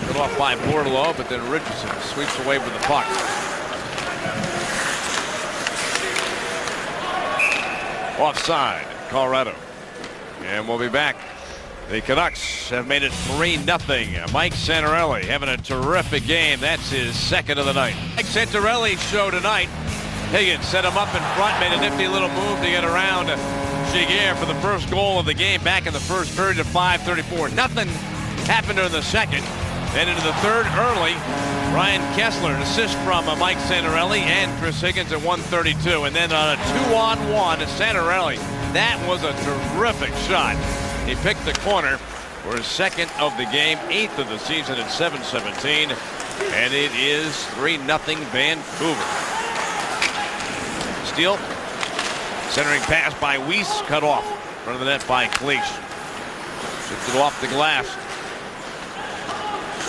Cut off by Bordelot, but then Richardson sweeps away with the puck. Offside, Colorado. And we'll be back. The Canucks have made it 3-0. Mike Santorelli having a terrific game. That's his 2nd of the night. Mike Santorelli's show tonight. Higgins set him up in front, made a nifty little move to get around Giguère for the first goal of the game back in the first period at 5:34. Nothing happened in the second. Then into the third early, Ryan Kessler, an assist from Mike Santorelli and Chris Higgins at 1:32. And then on a 2-on-1, Santorelli. That was a terrific shot. He picked the corner for his 2nd of the game, 8th of the season at 7:17. And it is 3-0 Vancouver. Steele. Centering pass by Weiss, cut off. Front of the net by Cleach. Shifted off the glass.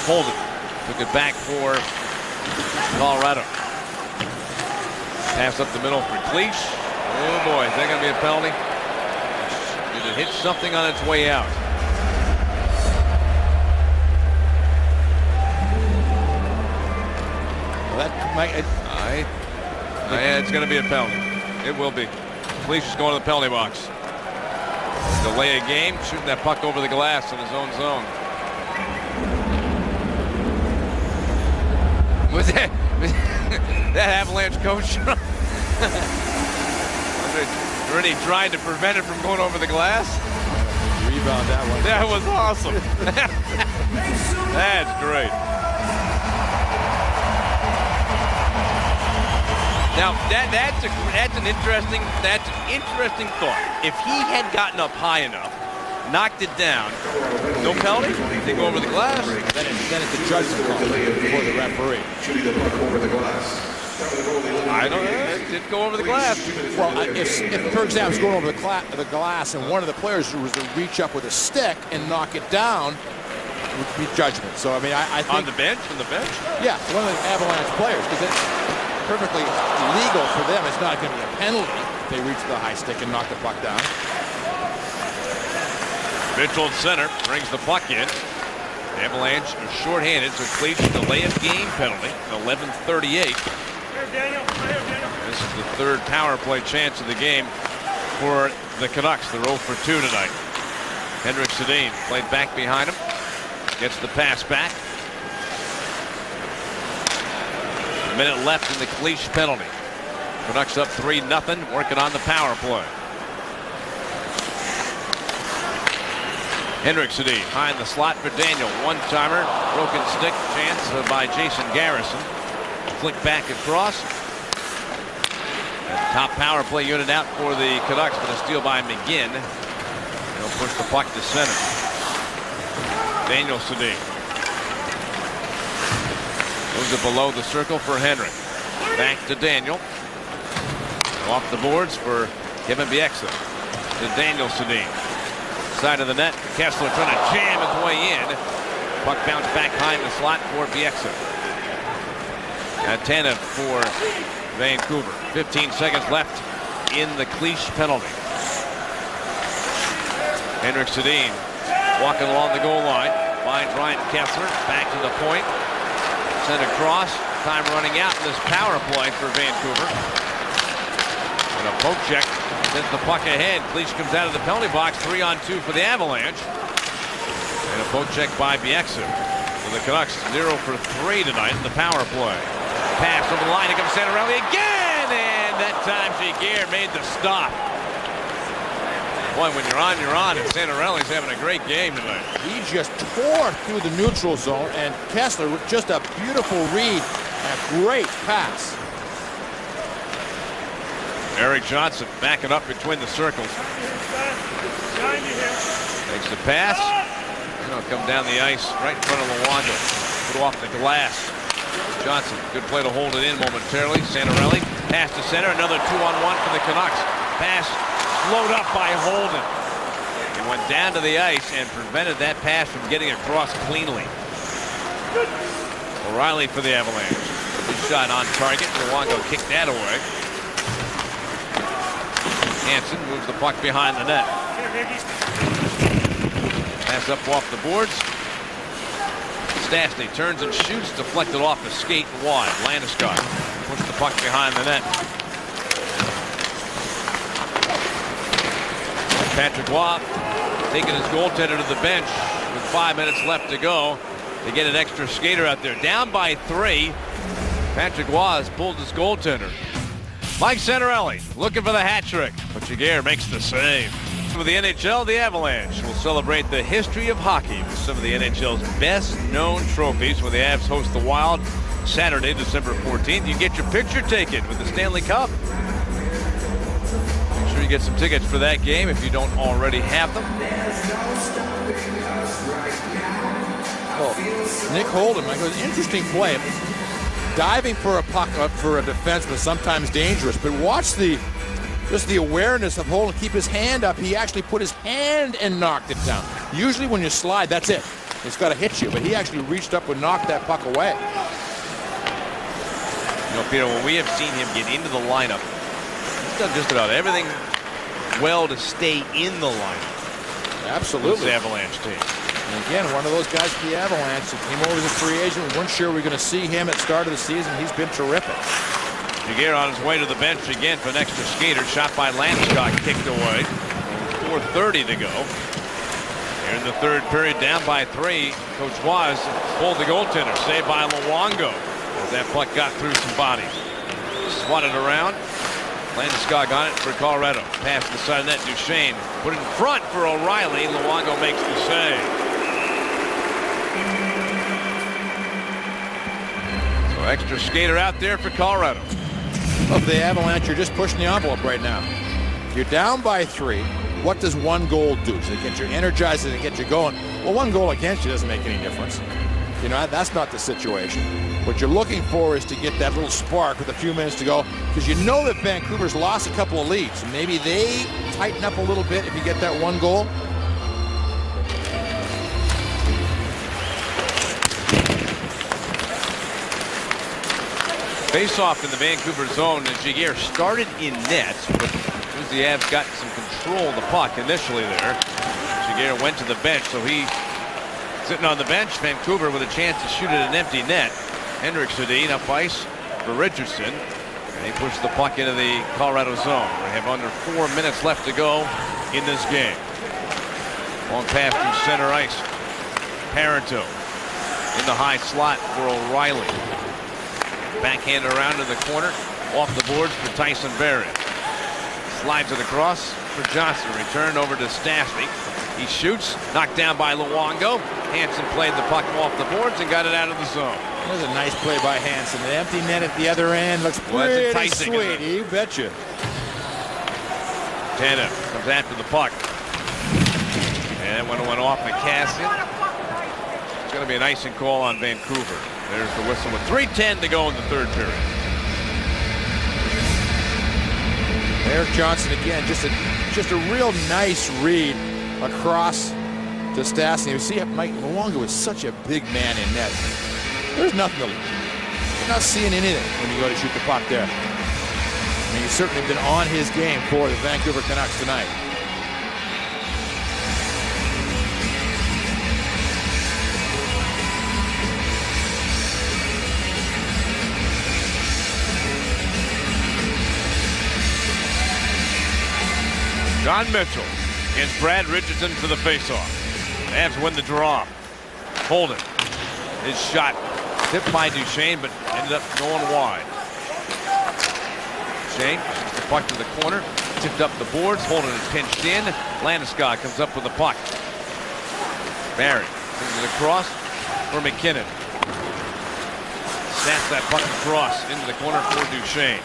Holden took it back for Colorado. Pass up the middle for Cleach. Oh boy, is that going to be a penalty? Did it hit something on its way out?
Well, that might.
It's going to be a penalty. It will be. Cleach is going to the penalty box. Delay a game, shooting that puck over the glass in his own zone. Was that Avalanche coach? Really trying to prevent it from going over the glass?
about that one.
That was awesome. That's great. Now that's an interesting thought. If he had gotten up high enough, knocked it down, no penalty. They go over the glass.
Then it's a judgment call for the referee.
Shooting the puck over the glass.
I don't know. It did go over the glass.
Well, if for example, it's going over the glass and one of the players was to reach up with a stick and knock it down, it would be judgment. So, I mean, I think...
On the bench?
Yeah, one of the Avalanche players, because it's perfectly legal for them. It's not going to be a penalty if they reach the high stick and knock the puck down.
Mitchell at center brings the puck in. Avalanche are shorthanded, so Cleach delay of game penalty. 11:38. This is the third power play chance of the game for the Canucks. They're 0 for 2 tonight. Henrik Sedin played back behind him. Gets the pass back. A minute left in the Cleach penalty. Canucks up 3-0, working on the power play. Henrik Sedin behind the slot for Daniel. One-timer, broken stick chance by Jason Garrison. Flick back across. And top power play unit out for the Canucks, but a steal by McGinn. They'll push the puck to center. Daniel Sedin moves it below the circle for Henrik. Back to Daniel. Off the boards for Kevin Bieksa. To Daniel Sedin. Side of the net. Kessler trying to jam his way in. Puck bounced back behind the slot for Bieksa. Attentive for Vancouver. 15 seconds left in the Cleach penalty. Henrik Sedin walking along the goal line. Finds Ryan Kessler. Back to the point. Sent across. Time running out in this power play for Vancouver. And a poke check. Sends the puck ahead. Cleach comes out of the penalty box. 3-on-2 for the Avalanche. And a poke check by Bieksa. So the Canucks 0 for 3 tonight in the power play. Pass over the line. Here comes Santorelli again. And that time Giguère made the stop. Boy, when you're on. And Santorelli's having a great game tonight.
He just tore through the neutral zone, and Kessler with just a beautiful read and a great pass.
Erik Johnson backing up between the circles. Takes the pass. And it'll come down the ice right in front of Luongo. Put off the glass. Johnson, good play to hold it in momentarily. Santorelli, pass to center. Another 2-on-1 for the Canucks. Pass slowed up by Holden. He went down to the ice and prevented that pass from getting across cleanly. O'Reilly for the Avalanche. His shot on target. Luongo kicked that away. Hansen moves the puck behind the net. Pass up off the boards. Stastny turns and shoots, deflected off the skate and wide. Landeskog push the puck behind the net. Patrick Roy taking his goaltender to the bench with 5 minutes left to go. They get an extra skater out there. Down by 3. Patrick Roy has pulled his goaltender. Mike Santorelli looking for the hat trick, but Giguère makes the save. With the NHL, the Avalanche will celebrate the history of hockey with some of the NHL's best-known trophies when the Avs host the Wild Saturday, December 14th. You can get your picture taken with the Stanley Cup. Make sure you get some tickets for that game if you don't already have them.
Well, Nick Holden, Michael, interesting play. Diving for a puck for a defenseman is sometimes dangerous, but watch just the awareness of Holden. Keep his hand up. He actually put his hand and knocked it down. Usually when you slide, that's it. It's got to hit you, but he actually reached up and knocked that puck away.
You know, Peter, when we have seen him get into the lineup, he's done just about everything well to stay in the lineup.
Absolutely.
This Avalanche team.
And again, one of those guys for the Avalanche that came over as a free agent. We weren't sure we were going to see him at the start of the season. He's been terrific.
Giguère on his way to the bench again for an extra skater. Shot by Landeskog, kicked away. 4:30 to go. Here in the third period, down by 3. Coach Waz pulled the goaltender. Saved by Luongo as that puck got through some bodies. Swatted around. Landeskog on it for Colorado. Pass to the side of net. Duchesne put it in front for O'Reilly. Luongo makes the save. So extra skater out there for Colorado.
Well, the Avalanche are just pushing the envelope right now. You're down by 3. What does one goal do? Does it get you energized? Does it get you going? Well, one goal against you doesn't make any difference. You know, that's not the situation. What you're looking for is to get that little spark with a few minutes to go, because you know that Vancouver's lost a couple of leads. Maybe they tighten up a little bit if you get that one goal.
Face-off in the Vancouver zone, and Giguère started in net, but the Avs got some control of the puck initially there. Giguère went to the bench, so he sitting on the bench. Vancouver with a chance to shoot at an empty net. Henrik Sedin up ice for Richardson, and he pushed the puck into the Colorado zone. We have under 4 minutes left to go in this game. Long pass through center ice. Parenteau in the high slot for O'Reilly. Backhand around in the corner, off the boards for Tyson Barrie. Slides it across for Johnson. Return over to Stastny. He shoots, knocked down by Luongo. Hansen played the puck off the boards and got it out of the zone.
That was a nice play by Hansen. The empty net at the other end looks pretty sweet. You betcha.
Tanev comes after the puck. And when it went off McCaskill, it's going to be an icing call on Vancouver. There's the whistle with 3:10 to go in the third period.
Erik Johnson again, just a real nice read across to Stastny. You see, Mike Luongo is such a big man in net. There's nothing to lose. You're not seeing anything when you go to shoot the puck there. I mean, he's certainly been on his game for the Vancouver Canucks tonight.
John Mitchell against Brad Richardson for the faceoff. Avs win the draw. Holden. His shot tipped by Duchesne, but ended up going wide. Duchesne shoots the puck to the corner, tipped up the boards. Holden is pinched in. Landeskog comes up with the puck. Barrie sends it across for McKinnon. Snaps that puck across into the corner for Duchesne.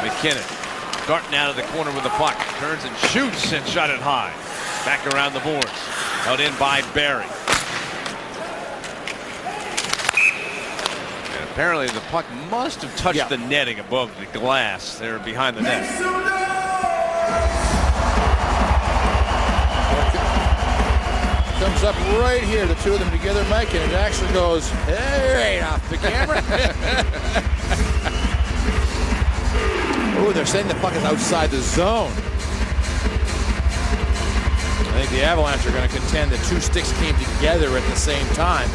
McKinnon darting out of the corner with the puck. Turns and shoots and shot it high. Back around the boards. Held in by Barrie. And apparently the puck must have touched the netting above the glass there behind the net.
Comes up right here, the two of them together, Mike, and it actually goes right off the camera. Oh, they're saying the puck is outside the zone. I think the Avalanche are going to contend that two sticks came together at the same time.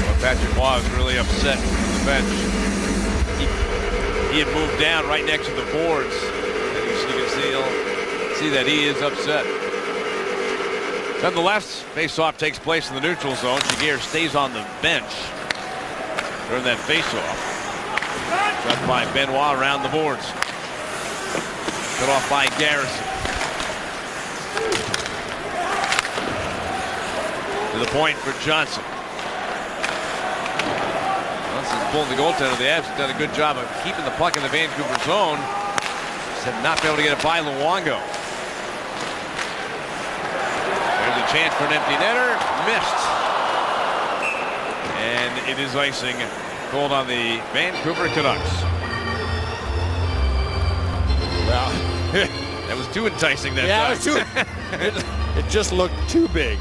Well, Patrick Roy was really upset on the bench. He had moved down right next to the boards. And you can see that he is upset. Nonetheless, face-off takes place in the neutral zone. Giguère stays on the bench during that face-off. Shot by Benoit around the boards. Cut off by Garrison. To the point for Johnson. Johnson's pulling the goaltender. The Avs have done a good job of keeping the puck in the Vancouver zone. Just have not been able to get it by Luongo. There's a chance for an empty netter. Missed. And it is icing called on the Vancouver Canucks.
Well,
that was too enticing that
yeah,
time.
It just looked too big.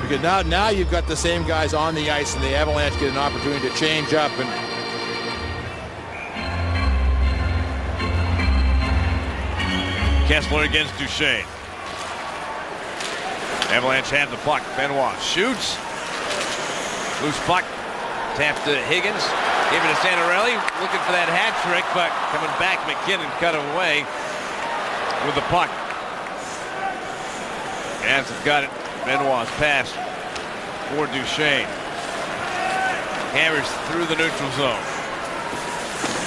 Because now you've got the same guys on the ice, and the Avalanche get an opportunity to change up. And
Kessler against Duchesne. Avalanche have the puck. Benoit shoots. Loose puck. Tapped to Higgins. Gave it to Santorelli. Looking for that hat trick, but coming back, McKinnon cut away with the puck. Avs have got it. Benoit's pass for Duchesne. Hammers through the neutral zone.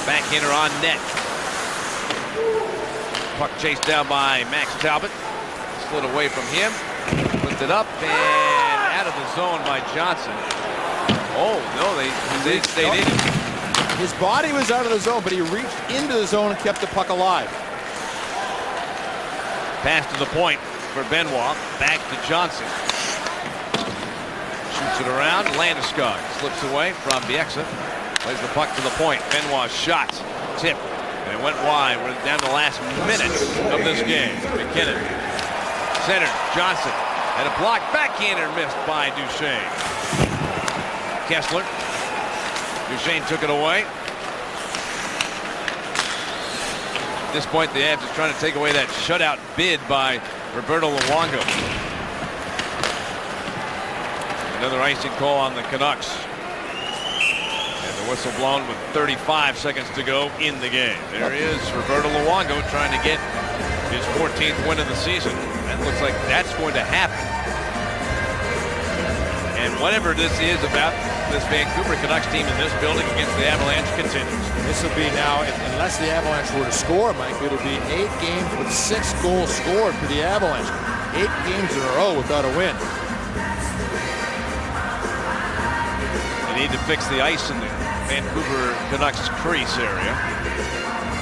Backhander on net. Puck chased down by Max Talbot. Slid away from him. Puts it up and out of the zone by Johnson. Oh, no, they stayed in.
His body was out of the zone, but he reached into the zone and kept the puck alive.
Pass to the point for Benoit. Back to Johnson. Shoots it around. Landeskog slips away from Bieksa. Plays the puck to the point. Benoit shot. Tip. And it went wide. We're down the last minute of this game. McKinnon. Center. Johnson. And a block backhander missed by Duchesne. Kessler. Duchesne took it away. At this point, the Avs are trying to take away that shutout bid by Roberto Luongo. Another icing call on the Canucks. And the whistle blown with 35 seconds to go in the game. There is Roberto Luongo trying to get his 14th win of the season. And it looks like that's going to happen. And whatever this is about this Vancouver Canucks team in this building against the Avalanche continues.
This will be now, unless the Avalanche were to score, Mike, it'll be 8 games with 6 goals scored for the Avalanche. 8 games in a row without a win.
They need to fix the ice in the Vancouver Canucks crease area.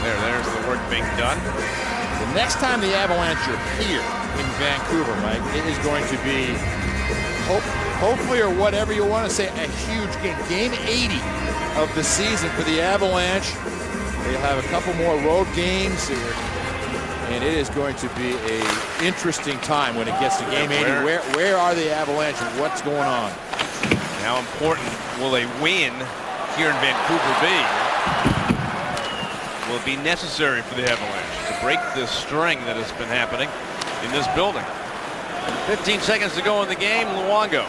There's the work being done.
The next time the Avalanche are here in Vancouver, Mike, it is going to be hopefully, or whatever you want to say, a huge game. Game 80 of the season for the Avalanche. They'll have a couple more road games, and it is going to be an interesting time when it gets to game 80. Where are the Avalanche and what's going on?
How important will a win here in Vancouver be? Will it be necessary for the Avalanche to break this string that has been happening in this building? 15 seconds to go in the game. Luongo.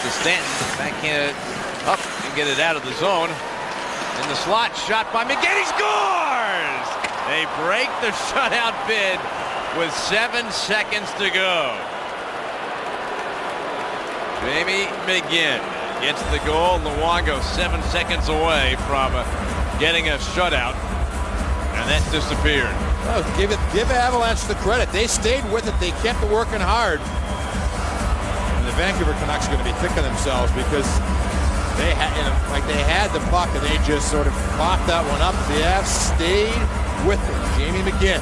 To Stanton. Backhand up and get it out of the zone. In the slot. Shot by McGinn. He scores! They break the shutout bid with 7 seconds to go. Jamie McGinn gets the goal. Luongo 7 seconds away from getting a shutout. And that disappeared.
Oh, give Avalanche the credit. They stayed with it. They kept working hard. And the Vancouver Canucks are going to be kicking themselves because they had the puck and they just sort of popped that one up. The Avs stayed with it. Jamie McGinn.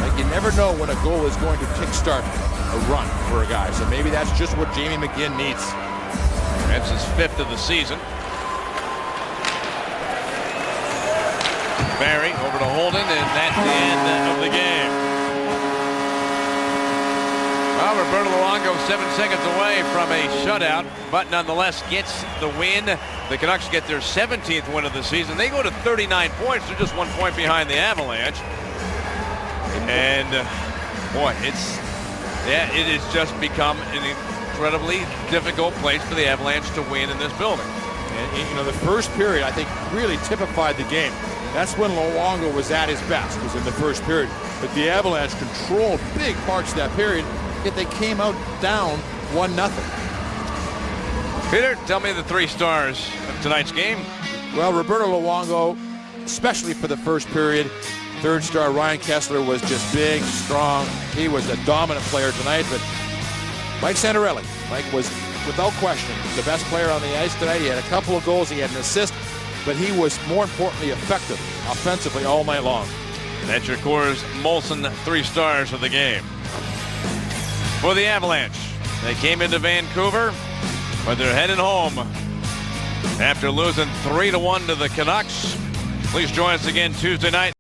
Like, you never know when a goal is going to kickstart a run for a guy. So maybe that's just what Jamie McGinn needs.
That's his 5th of the season. Barry over to Holden, and that's the end of the game. Well, Roberto Luongo 7 seconds away from a shutout, but nonetheless gets the win. The Canucks get their 17th win of the season. They go to 39 points. They're just 1 point behind the Avalanche. And boy, it has just become an incredibly difficult place for the Avalanche to win in this building.
And, you know, the first period, I think, really typified the game. That's when Luongo was at his best, was in the first period. But the Avalanche controlled big parts of that period, yet they came out down 1-0.
Peter, tell me the 3 stars of tonight's game.
Well, Roberto Luongo, especially for the first period. 3rd star, Ryan Kessler, was just big, strong. He was a dominant player tonight. But Mike Santorelli, Mike was, without question, the best player on the ice tonight. He had a couple of goals, he had an assist, but he was more importantly effective offensively all night long.
That's your Coors Molson 3 stars of the game. For the Avalanche, they came into Vancouver, but they're heading home after losing 3-1 to the Canucks. Please join us again Tuesday night.